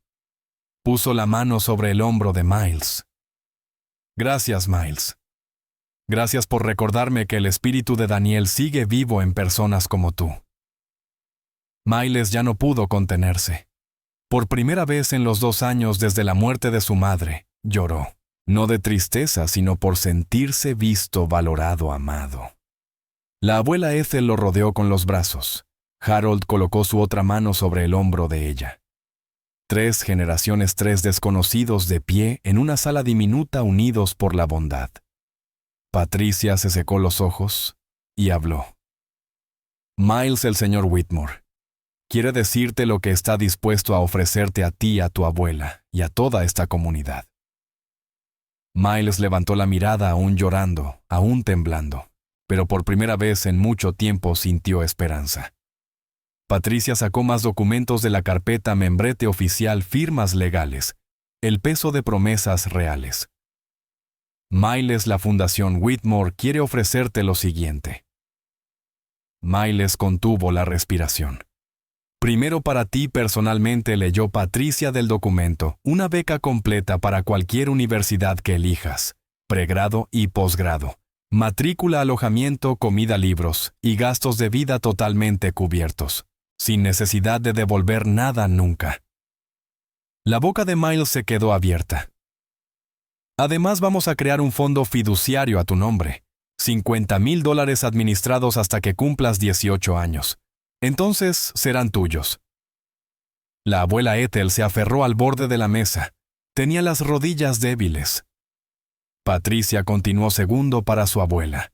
Puso la mano sobre el hombro de Miles. «Gracias, Miles. Gracias por recordarme que el espíritu de Daniel sigue vivo en personas como tú». Miles ya no pudo contenerse. Por primera vez en los 2 años desde la muerte de su madre, lloró. No de tristeza, sino por sentirse visto, valorado, amado. La abuela Ethel lo rodeó con los brazos. Harold colocó su otra mano sobre el hombro de ella. 3 generaciones, 3 desconocidos de pie en una sala diminuta, unidos por la bondad. Patricia se secó los ojos y habló. «Miles, el señor Whitmore quiere decirte lo que está dispuesto a ofrecerte a ti, a tu abuela y a toda esta comunidad». Miles levantó la mirada, aún llorando, aún temblando, pero por primera vez en mucho tiempo sintió esperanza. Patricia sacó más documentos de la carpeta, membrete oficial, firmas legales, el peso de promesas reales. «Miles, la Fundación Whitmore quiere ofrecerte lo siguiente». Miles contuvo la respiración. «Primero, para ti personalmente», leyó Patricia del documento, «una beca completa para cualquier universidad que elijas, pregrado y posgrado, matrícula, alojamiento, comida, libros y gastos de vida totalmente cubiertos, sin necesidad de devolver nada nunca». La boca de Miles se quedó abierta. «Además, vamos a crear un fondo fiduciario a tu nombre, $50,000 administrados hasta que cumplas 18 años. Entonces serán tuyos. La abuela Ethel se aferró al borde de la mesa. Tenía las rodillas débiles. Patricia continuó segundo para su abuela.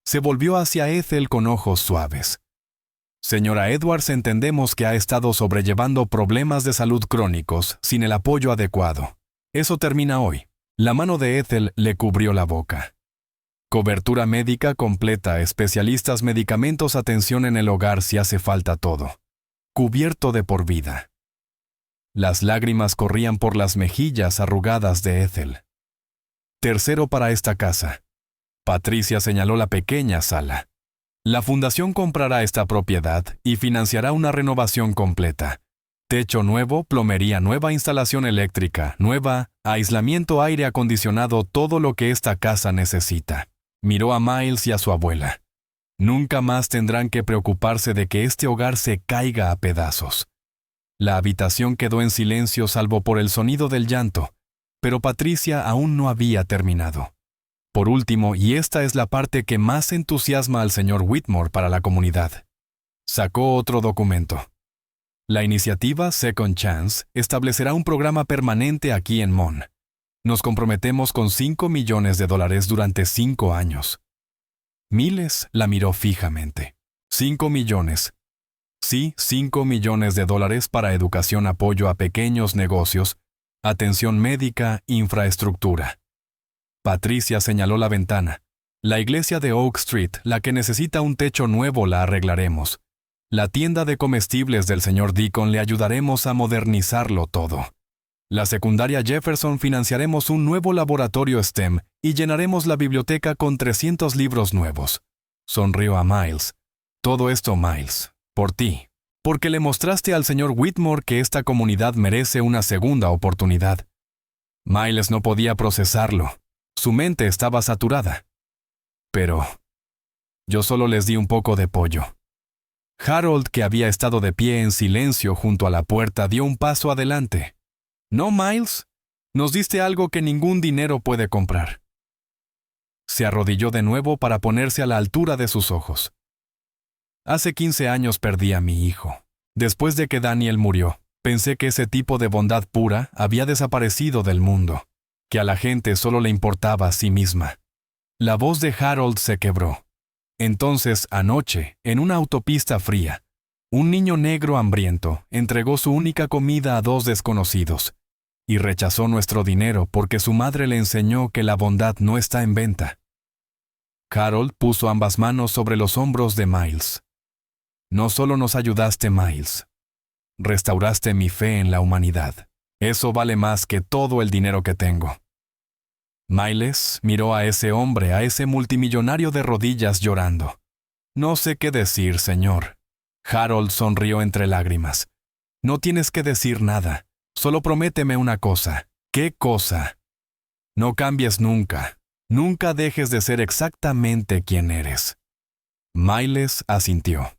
Se volvió hacia Ethel con ojos suaves. Señora Edwards, entendemos que ha estado sobrellevando problemas de salud crónicos sin el apoyo adecuado. Eso termina hoy. La mano de Ethel le cubrió la boca. Cobertura médica completa, especialistas, medicamentos, atención en el hogar si hace falta todo. Cubierto de por vida. Las lágrimas corrían por las mejillas arrugadas de Ethel. Tercero para esta casa. Patricia señaló la pequeña sala. La fundación comprará esta propiedad y financiará una renovación completa. Techo nuevo, plomería nueva, instalación eléctrica nueva, aislamiento, aire acondicionado, todo lo que esta casa necesita. Miró a Miles y a su abuela. Nunca más tendrán que preocuparse de que este hogar se caiga a pedazos. La habitación quedó en silencio salvo por el sonido del llanto, pero Patricia aún no había terminado. Por último, y esta es la parte que más entusiasma al señor Whitmore para la comunidad, sacó otro documento. La iniciativa Second Chance establecerá un programa permanente aquí en Mon. Nos comprometemos con $5 millones durante 5 años. Miles la miró fijamente. 5 millones. Sí, $5 millones para educación, apoyo a pequeños negocios, atención médica, infraestructura. Patricia señaló la ventana. La iglesia de Oak Street, la que necesita un techo nuevo, la arreglaremos. La tienda de comestibles del señor Deacon, le ayudaremos a modernizarlo todo. La secundaria Jefferson, financiaremos un nuevo laboratorio STEM y llenaremos la biblioteca con 300 libros nuevos. Sonrió a Miles. Todo esto, Miles, por ti. Porque le mostraste al señor Whitmore que esta comunidad merece una segunda oportunidad. Miles no podía procesarlo. Su mente estaba saturada. Pero yo solo les di un poco de pollo. Harold, que había estado de pie en silencio junto a la puerta, dio un paso adelante. «No, Miles, nos diste algo que ningún dinero puede comprar». Se arrodilló de nuevo para ponerse a la altura de sus ojos. «Hace 15 años perdí a mi hijo. Después de que Daniel murió, pensé que ese tipo de bondad pura había desaparecido del mundo, que a la gente solo le importaba a sí misma». La voz de Harold se quebró. Entonces, anoche, en una autopista fría, un niño negro hambriento entregó su única comida a 2 desconocidos y rechazó nuestro dinero porque su madre le enseñó que la bondad no está en venta. Harold puso ambas manos sobre los hombros de Miles. «No solo nos ayudaste, Miles. Restauraste mi fe en la humanidad. Eso vale más que todo el dinero que tengo». Miles miró a ese hombre, a ese multimillonario de rodillas llorando. «No sé qué decir, señor». Harold sonrió entre lágrimas. «No tienes que decir nada. Solo prométeme una cosa». «¿Qué cosa?» «No cambies nunca. Nunca dejes de ser exactamente quien eres». Miles asintió.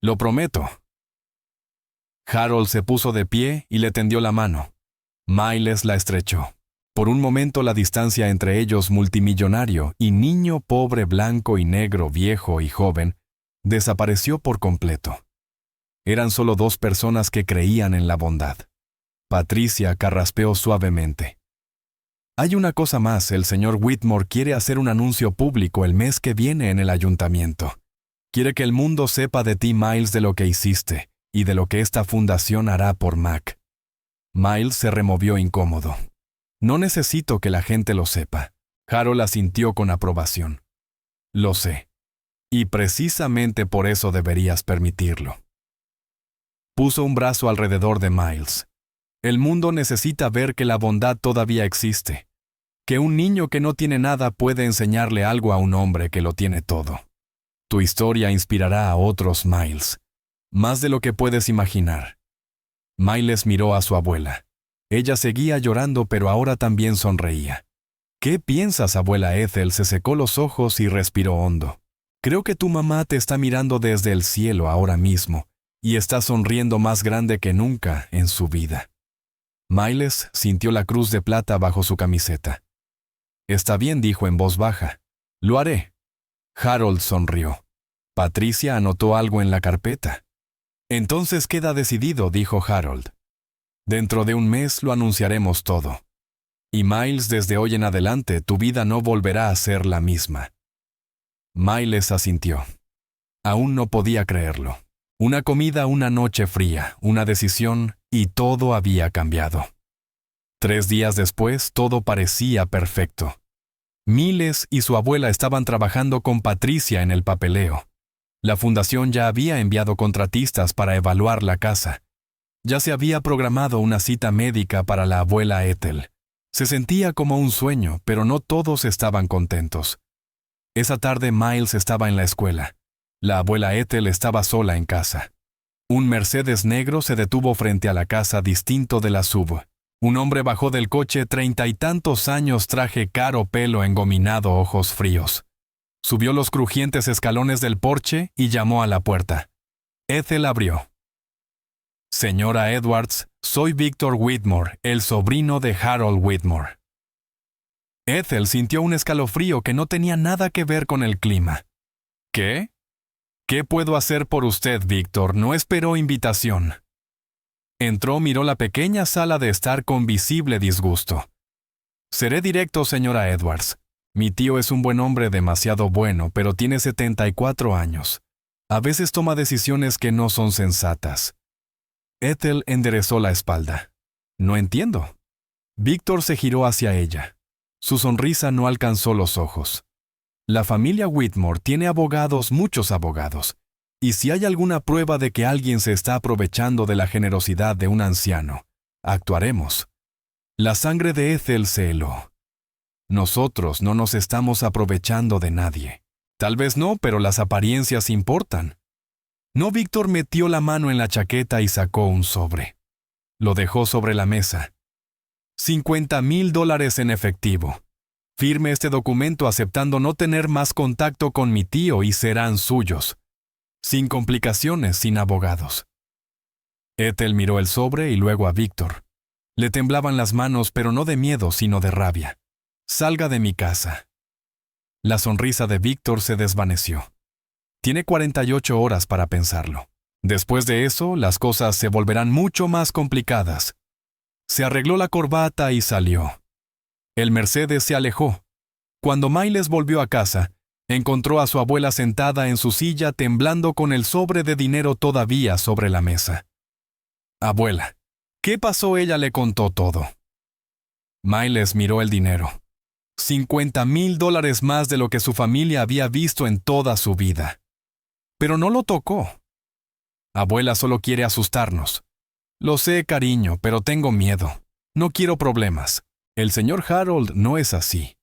«Lo prometo». Harold se puso de pie y le tendió la mano. Miles la estrechó. Por un momento la distancia entre ellos, multimillonario y niño pobre, blanco y negro, viejo y joven, desapareció por completo. Eran solo 2 personas que creían en la bondad. Patricia carraspeó suavemente. «Hay una cosa más, el señor Whitmore quiere hacer un anuncio público el mes que viene en el ayuntamiento. Quiere que el mundo sepa de ti, Miles, de lo que hiciste y de lo que esta fundación hará por Mac». Miles se removió incómodo. «No necesito que la gente lo sepa». Harold asintió con aprobación. «Lo sé. Y precisamente por eso deberías permitirlo». Puso un brazo alrededor de Miles. «El mundo necesita ver que la bondad todavía existe. Que un niño que no tiene nada puede enseñarle algo a un hombre que lo tiene todo. Tu historia inspirará a otros, Miles. Más de lo que puedes imaginar». Miles miró a su abuela. Ella seguía llorando, pero ahora también sonreía. «¿Qué piensas, abuela Ethel?» Se secó los ojos y respiró hondo. «Creo que tu mamá te está mirando desde el cielo ahora mismo y está sonriendo más grande que nunca en su vida». Miles sintió la cruz de plata bajo su camiseta. «Está bien», dijo en voz baja. «Lo haré». Harold sonrió. Patricia anotó algo en la carpeta. Entonces queda decidido, dijo Harold. Dentro de un mes lo anunciaremos todo. Y Miles, desde hoy en adelante, tu vida no volverá a ser la misma. Miles asintió. Aún no podía creerlo. Una comida, una noche fría, una decisión, y todo había cambiado. 3 días después, todo parecía perfecto. Miles y su abuela estaban trabajando con Patricia en el papeleo. La fundación ya había enviado contratistas para evaluar la casa. Ya se había programado una cita médica para la abuela Ethel. Se sentía como un sueño, pero no todos estaban contentos. Esa tarde Miles estaba en la escuela. La abuela Ethel estaba sola en casa. Un Mercedes negro se detuvo frente a la casa distinto de la sub. Un hombre bajó del coche, 30 y tantos años, traje caro, pelo engominado, ojos fríos. Subió los crujientes escalones del porche y llamó a la puerta. Ethel abrió. Señora Edwards, soy Victor Whitmore, el sobrino de Harold Whitmore. Ethel sintió un escalofrío que no tenía nada que ver con el clima. ¿Qué? ¿Qué puedo hacer por usted, Victor? No esperó invitación. Entró, miró la pequeña sala de estar con visible disgusto. Seré directo, señora Edwards. Mi tío es un buen hombre, demasiado bueno, pero tiene 74 años. A veces toma decisiones que no son sensatas. Ethel enderezó la espalda. No entiendo. Víctor se giró hacia ella. Su sonrisa no alcanzó los ojos. La familia Whitmore tiene abogados, muchos abogados. Y si hay alguna prueba de que alguien se está aprovechando de la generosidad de un anciano, actuaremos. La sangre de Ethel se heló. Nosotros no nos estamos aprovechando de nadie. Tal vez no, pero las apariencias importan. No, Víctor metió la mano en la chaqueta y sacó un sobre. Lo dejó sobre la mesa. $50,000 en efectivo. Firme este documento aceptando no tener más contacto con mi tío y serán suyos. Sin complicaciones, sin abogados. Ethel miró el sobre y luego a Víctor. Le temblaban las manos, pero no de miedo, sino de rabia. Salga de mi casa. La sonrisa de Víctor se desvaneció. Tiene 48 horas para pensarlo. Después de eso, las cosas se volverán mucho más complicadas. Se arregló la corbata y salió. El Mercedes se alejó. Cuando Miles volvió a casa, encontró a su abuela sentada en su silla temblando con el sobre de dinero todavía sobre la mesa. Abuela, ¿qué pasó? Ella le contó todo. Miles miró el dinero. $50,000 más de lo que su familia había visto en toda su vida. Pero no lo tocó. Abuela solo quiere asustarnos. Lo sé, cariño, pero tengo miedo. No quiero problemas. El señor Harold no es así.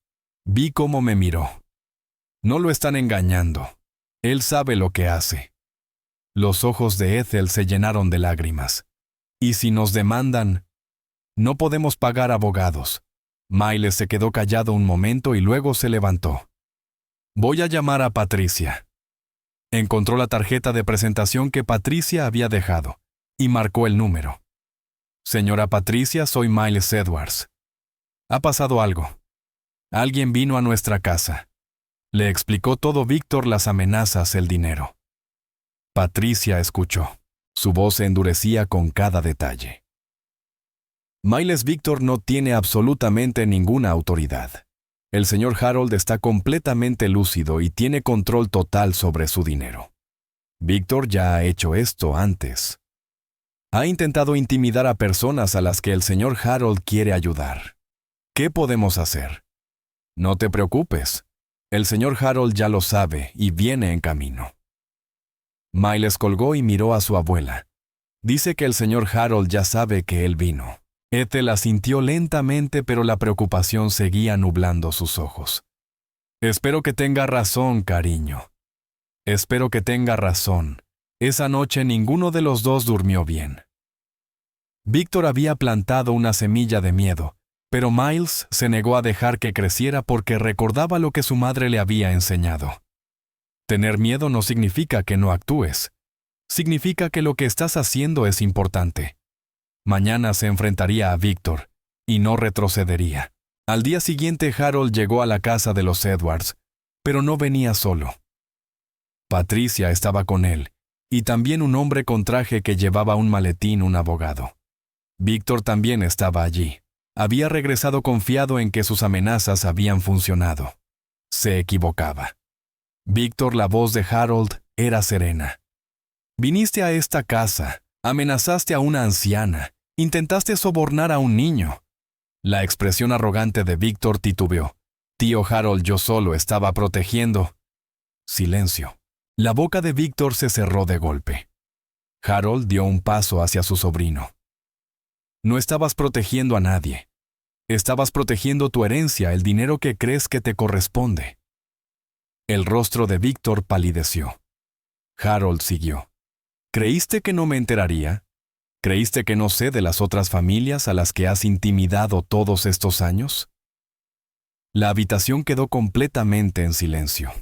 Vi cómo me miró. No lo están engañando. Él sabe lo que hace. Los ojos de Ethel se llenaron de lágrimas. ¿Y si nos demandan? No podemos pagar abogados. Miles se quedó callado un momento y luego se levantó. Voy a llamar a Patricia. Encontró la tarjeta de presentación que Patricia había dejado y marcó el número. Señora Patricia, soy Miles Edwards. Ha pasado algo. Alguien vino a nuestra casa. Le explicó todo Víctor, las amenazas, el dinero. Patricia escuchó. Su voz se endurecía con cada detalle. Miles Víctor no tiene absolutamente ninguna autoridad. El señor Harold está completamente lúcido y tiene control total sobre su dinero. Víctor ya ha hecho esto antes. Ha intentado intimidar a personas a las que el señor Harold quiere ayudar. ¿Qué podemos hacer? No te preocupes. El señor Harold ya lo sabe y viene en camino. Miles colgó y miró a su abuela. Dice que el señor Harold ya sabe que él vino. Ethel asintió lentamente, pero la preocupación seguía nublando sus ojos. Espero que tenga razón, cariño. Espero que tenga razón. Esa noche ninguno de los dos durmió bien. Víctor había plantado una semilla de miedo, pero Miles se negó a dejar que creciera porque recordaba lo que su madre le había enseñado. Tener miedo no significa que no actúes. Significa que lo que estás haciendo es importante. Mañana se enfrentaría a Víctor, y no retrocedería. Al día siguiente Harold llegó a la casa de los Edwards, pero no venía solo. Patricia estaba con él, y también un hombre con traje que llevaba un maletín, un abogado. Víctor también estaba allí. Había regresado confiado en que sus amenazas habían funcionado. Se equivocaba. Víctor, la voz de Harold, era serena. Viniste a esta casa, amenazaste a una anciana, intentaste sobornar a un niño. La expresión arrogante de Víctor titubeó. Tío Harold, yo solo estaba protegiendo. Silencio. La boca de Víctor se cerró de golpe. Harold dio un paso hacia su sobrino. No estabas protegiendo a nadie. Estabas protegiendo tu herencia, el dinero que crees que te corresponde. El rostro de Víctor palideció. Harold siguió. ¿Creíste que no me enteraría? ¿Creíste que no sé de las otras familias a las que has intimidado todos estos años? La habitación quedó completamente en silencio.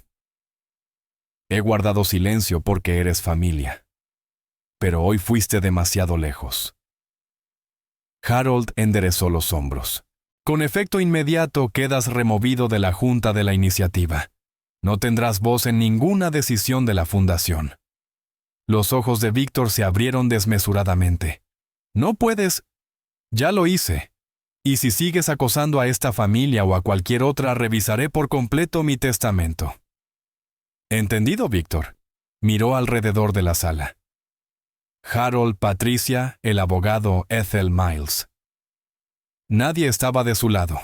He guardado silencio porque eres familia. Pero hoy fuiste demasiado lejos. Harold enderezó los hombros. Con efecto inmediato quedas removido de la junta de la iniciativa. No tendrás voz en ninguna decisión de la fundación. Los ojos de Víctor se abrieron desmesuradamente. No puedes. Ya lo hice. Y si sigues acosando a esta familia o a cualquier otra, revisaré por completo mi testamento. ¿Entendido, Víctor? Miró alrededor de la sala. Harold, Patricia, el abogado Ethel Miles. Nadie estaba de su lado.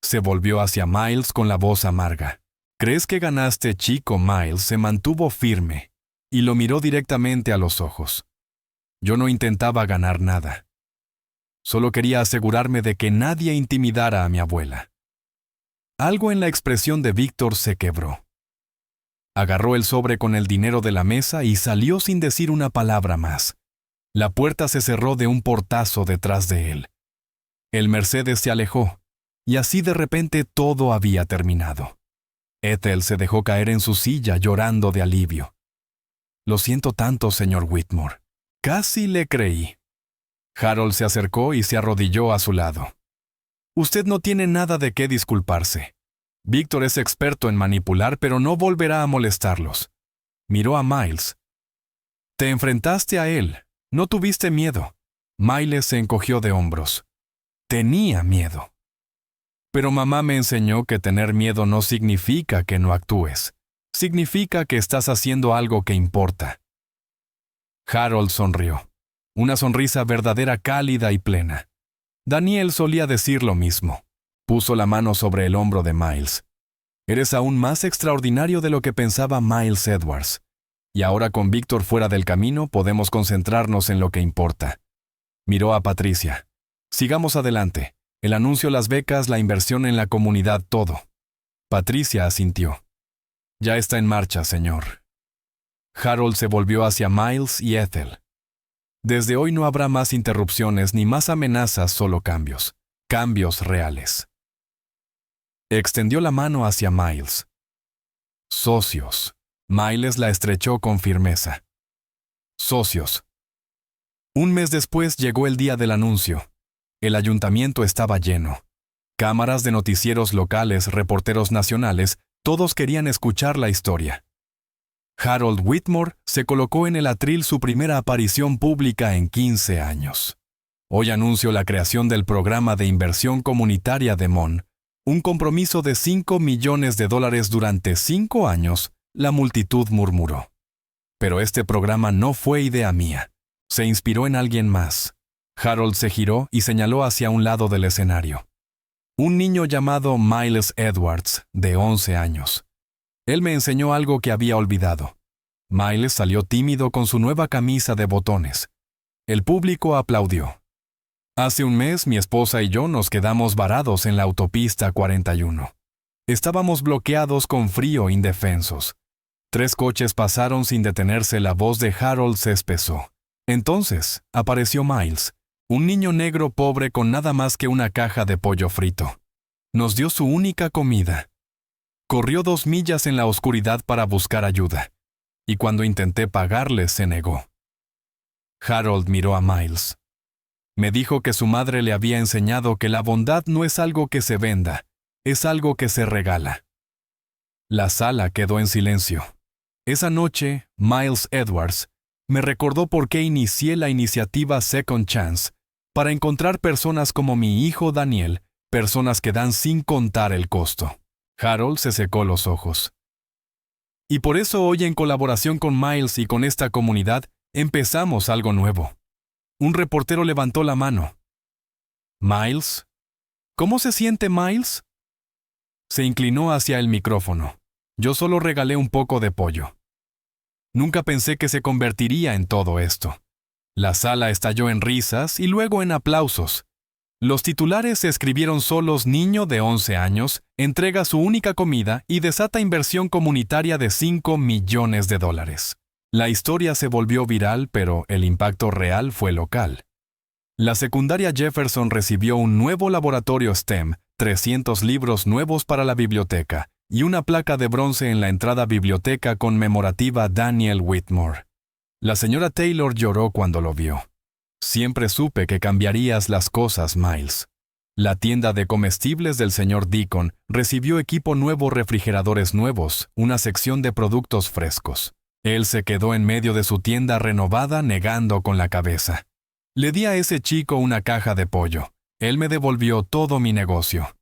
Se volvió hacia Miles con la voz amarga. ¿Crees que ganaste, chico? Miles se mantuvo firme y lo miró directamente a los ojos. Yo no intentaba ganar nada. Solo quería asegurarme de que nadie intimidara a mi abuela. Algo en la expresión de Víctor se quebró. Agarró el sobre con el dinero de la mesa y salió sin decir una palabra más. La puerta se cerró de un portazo detrás de él. El Mercedes se alejó, y así de repente todo había terminado. Ethel se dejó caer en su silla llorando de alivio. Lo siento tanto, señor Whitmore. Casi le creí. Harold se acercó y se arrodilló a su lado. Usted no tiene nada de qué disculparse. Víctor es experto en manipular, pero no volverá a molestarlos. Miró a Miles. Te enfrentaste a él. No tuviste miedo. Miles se encogió de hombros. Tenía miedo. Pero mamá me enseñó que tener miedo no significa que no actúes. Significa que estás haciendo algo que importa. Harold sonrió. Una sonrisa verdadera, cálida y plena. Daniel solía decir lo mismo. Puso la mano sobre el hombro de Miles. Eres aún más extraordinario de lo que pensaba Miles Edwards. Y ahora con Víctor fuera del camino podemos concentrarnos en lo que importa. Miró a Patricia. Sigamos adelante. El anuncio, las becas, la inversión en la comunidad, todo. Patricia asintió. Ya está en marcha, señor. Harold se volvió hacia Miles y Ethel. Desde hoy no habrá más interrupciones ni más amenazas, solo cambios. Cambios reales. Extendió la mano hacia Miles. Socios. Miles la estrechó con firmeza. Socios. Un mes después llegó el día del anuncio. El ayuntamiento estaba lleno. Cámaras de noticieros locales, reporteros nacionales, todos querían escuchar la historia. Harold Whitmore se colocó en el atril su primera aparición pública en 15 años. Hoy anunció la creación del programa de inversión comunitaria de Mon, un compromiso de $5 millones durante 5 años, la multitud murmuró. Pero este programa no fue idea mía. Se inspiró en alguien más. Harold se giró y señaló hacia un lado del escenario. Un niño llamado Miles Edwards, de 11 años. Él me enseñó algo que había olvidado. Miles salió tímido con su nueva camisa de botones. El público aplaudió. Hace un mes mi esposa y yo nos quedamos varados en la autopista 41. Estábamos bloqueados con frío, indefensos. 3 coches pasaron sin detenerse. La voz de Harold se espesó. Entonces apareció Miles, un niño negro pobre con nada más que una caja de pollo frito. Nos dio su única comida. Corrió 2 millas en la oscuridad para buscar ayuda, y cuando intenté pagarle se negó. Harold miró a Miles. Me dijo que su madre le había enseñado que la bondad no es algo que se venda, es algo que se regala. La sala quedó en silencio. Esa noche, Miles Edwards me recordó por qué inicié la iniciativa Second Chance, para encontrar personas como mi hijo Daniel, personas que dan sin contar el costo. Harold se secó los ojos. Y por eso hoy, en colaboración con Miles y con esta comunidad, empezamos algo nuevo. Un reportero levantó la mano. ¿Miles? ¿Cómo se siente Miles? Se inclinó hacia el micrófono. Yo solo regalé un poco de pollo. Nunca pensé que se convertiría en todo esto. La sala estalló en risas y luego en aplausos. Los titulares se escribieron solos: niño de 11 años entrega su única comida y desata inversión comunitaria de $5 millones. La historia se volvió viral, pero el impacto real fue local. La secundaria Jefferson recibió un nuevo laboratorio STEM, 300 libros nuevos para la biblioteca y una placa de bronce en la entrada biblioteca conmemorativa Daniel Whitmore. La señora Taylor lloró cuando lo vio. Siempre supe que cambiarías las cosas, Miles. La tienda de comestibles del señor Deacon recibió equipo nuevo, refrigeradores nuevos, una sección de productos frescos. Él se quedó en medio de su tienda renovada, negando con la cabeza. Le di a ese chico una caja de pollo. Él me devolvió todo mi negocio.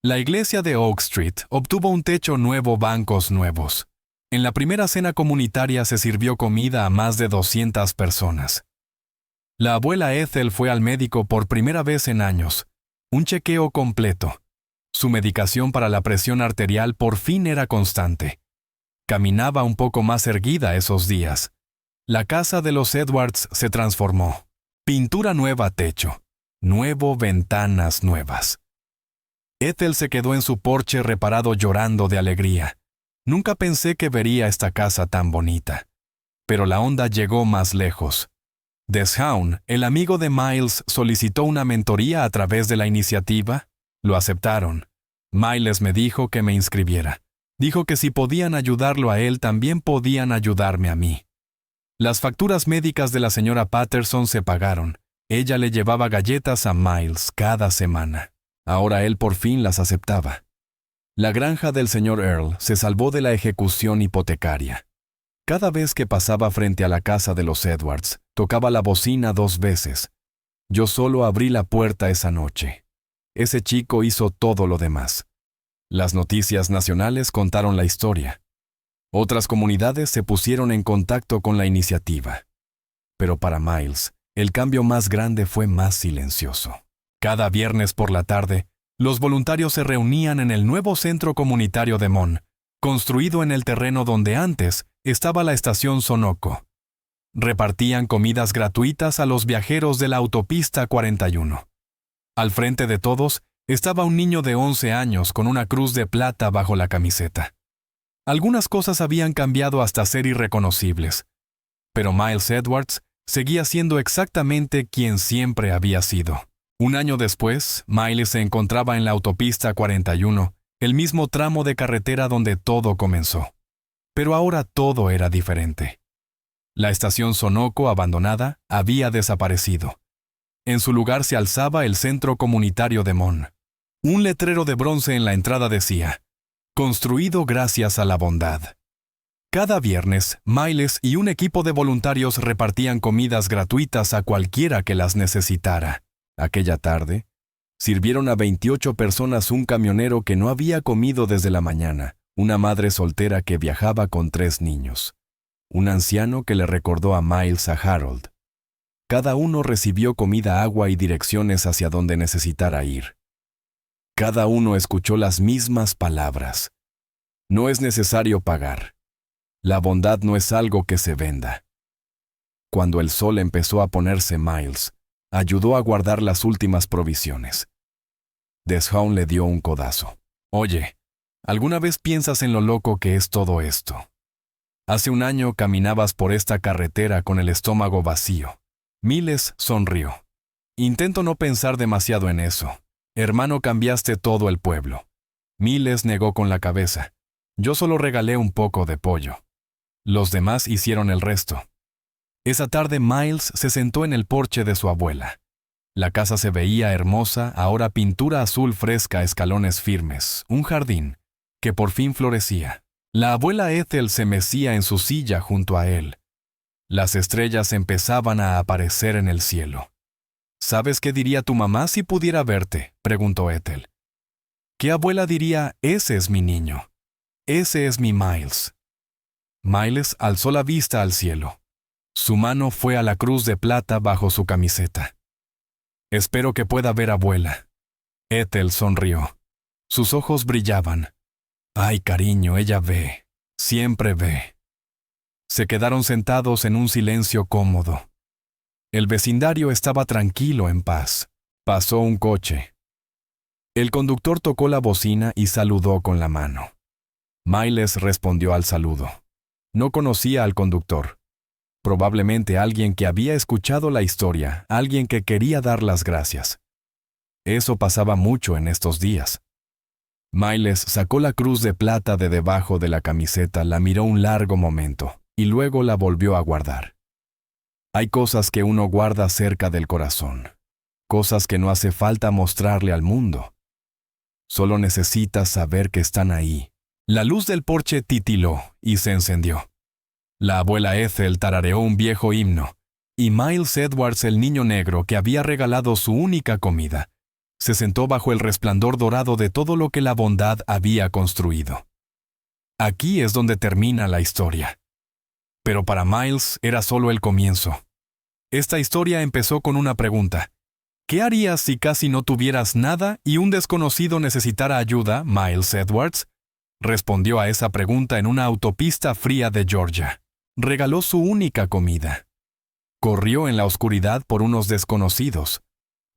La iglesia de Oak Street obtuvo un techo nuevo, bancos nuevos. En la primera cena comunitaria se sirvió comida a más de 200 personas. La abuela Ethel fue al médico por primera vez en años. Un chequeo completo. Su medicación para la presión arterial por fin era constante. Caminaba un poco más erguida esos días. La casa de los Edwards se transformó. Pintura nueva, techo. Nuevo, ventanas nuevas. Ethel se quedó en su porche reparado llorando de alegría. Nunca pensé que vería esta casa tan bonita. Pero la onda llegó más lejos. Deshaun, el amigo de Miles, solicitó una mentoría a través de la iniciativa. Lo aceptaron. Miles me dijo que me inscribiera. Dijo que si podían ayudarlo a él, también podían ayudarme a mí. Las facturas médicas de la señora Patterson se pagaron. Ella le llevaba galletas a Miles cada semana. Ahora él por fin las aceptaba. La granja del señor Earl se salvó de la ejecución hipotecaria. Cada vez que pasaba frente a la casa de los Edwards, tocaba la bocina 2 veces. Yo solo abrí la puerta esa noche. Ese chico hizo todo lo demás. Las noticias nacionales contaron la historia. Otras comunidades se pusieron en contacto con la iniciativa. Pero para Miles, el cambio más grande fue más silencioso. Cada viernes por la tarde, los voluntarios se reunían en el nuevo centro comunitario de Mon, construido en el terreno donde antes estaba la estación Sonoco. Repartían comidas gratuitas a los viajeros de la autopista 41. Al frente de todos estaba un niño de 11 años con una cruz de plata bajo la camiseta. Algunas cosas habían cambiado hasta ser irreconocibles, pero Miles Edwards seguía siendo exactamente quien siempre había sido. Un año después, Miles se encontraba en la autopista 41, el mismo tramo de carretera donde todo comenzó. Pero ahora todo era diferente. La estación Sonoco, abandonada, había desaparecido. En su lugar se alzaba el centro comunitario de Mon. Un letrero de bronce en la entrada decía: construido gracias a la bondad. Cada viernes, Miles y un equipo de voluntarios repartían comidas gratuitas a cualquiera que las necesitara. Aquella tarde, sirvieron a 28 personas un camionero que no había comido desde la mañana, una madre soltera que viajaba con 3 niños, un anciano que le recordó a Miles a Harold. Cada uno recibió comida, agua y direcciones hacia donde necesitara ir. Cada uno escuchó las mismas palabras. No es necesario pagar. La bondad no es algo que se venda. Cuando el sol empezó a ponerse, Miles ayudó a guardar las últimas provisiones. Deshaun le dio un codazo. Oye, ¿alguna vez piensas en lo loco que es todo esto? Hace un año caminabas por esta carretera con el estómago vacío. Miles sonrió. Intento no pensar demasiado en eso. Hermano, cambiaste todo el pueblo. Miles negó con la cabeza. Yo solo regalé un poco de pollo. Los demás hicieron el resto. Esa tarde Miles se sentó en el porche de su abuela. La casa se veía hermosa, ahora pintura azul fresca, escalones firmes, un jardín que por fin florecía. La abuela Ethel se mecía en su silla junto a él. Las estrellas empezaban a aparecer en el cielo. ¿Sabes qué diría tu mamá si pudiera verte?, preguntó Ethel. ¿Qué abuela diría, ese es mi niño? Ese es mi Miles? Miles alzó la vista al cielo. Su mano fue a la cruz de plata bajo su camiseta. Espero que pueda ver abuela. Ethel sonrió. Sus ojos brillaban. Ay, cariño, ella ve. Siempre ve. Se quedaron sentados en un silencio cómodo. El vecindario estaba tranquilo, en paz. Pasó un coche. El conductor tocó la bocina y saludó con la mano. Miles respondió al saludo. No conocía al conductor. Probablemente alguien que había escuchado la historia, alguien que quería dar las gracias. Eso pasaba mucho en estos días. Miles sacó la cruz de plata de debajo de la camiseta, la miró un largo momento, y luego la volvió a guardar. Hay cosas que uno guarda cerca del corazón, cosas que no hace falta mostrarle al mundo. Solo necesitas saber que están ahí. La luz del porche titiló y se encendió. La abuela Ethel tarareó un viejo himno, y Miles Edwards, el niño negro que había regalado su única comida, se sentó bajo el resplandor dorado de todo lo que la bondad había construido. Aquí es donde termina la historia. Pero para Miles era solo el comienzo. Esta historia empezó con una pregunta. ¿Qué harías si casi no tuvieras nada y un desconocido necesitara ayuda, Miles Edwards? Respondió a esa pregunta en una autopista fría de Georgia. Regaló su única comida. Corrió en la oscuridad por unos desconocidos.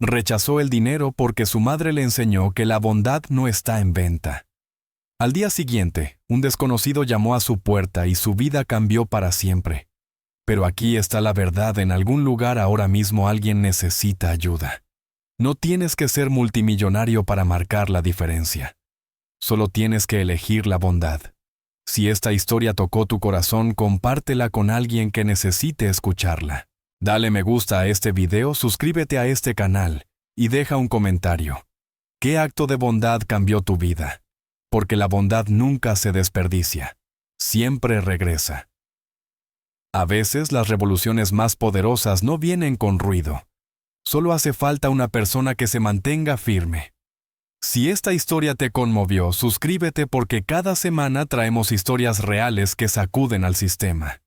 Rechazó el dinero porque su madre le enseñó que la bondad no está en venta. Al día siguiente, un desconocido llamó a su puerta y su vida cambió para siempre. Pero aquí está la verdad, en algún lugar ahora mismo alguien necesita ayuda. No tienes que ser multimillonario para marcar la diferencia. Solo tienes que elegir la bondad. Si esta historia tocó tu corazón, compártela con alguien que necesite escucharla. Dale me gusta a este video, suscríbete a este canal y deja un comentario. ¿Qué acto de bondad cambió tu vida? Porque la bondad nunca se desperdicia. Siempre regresa. A veces las revoluciones más poderosas no vienen con ruido. Solo hace falta una persona que se mantenga firme. Si esta historia te conmovió, suscríbete porque cada semana traemos historias reales que sacuden al sistema.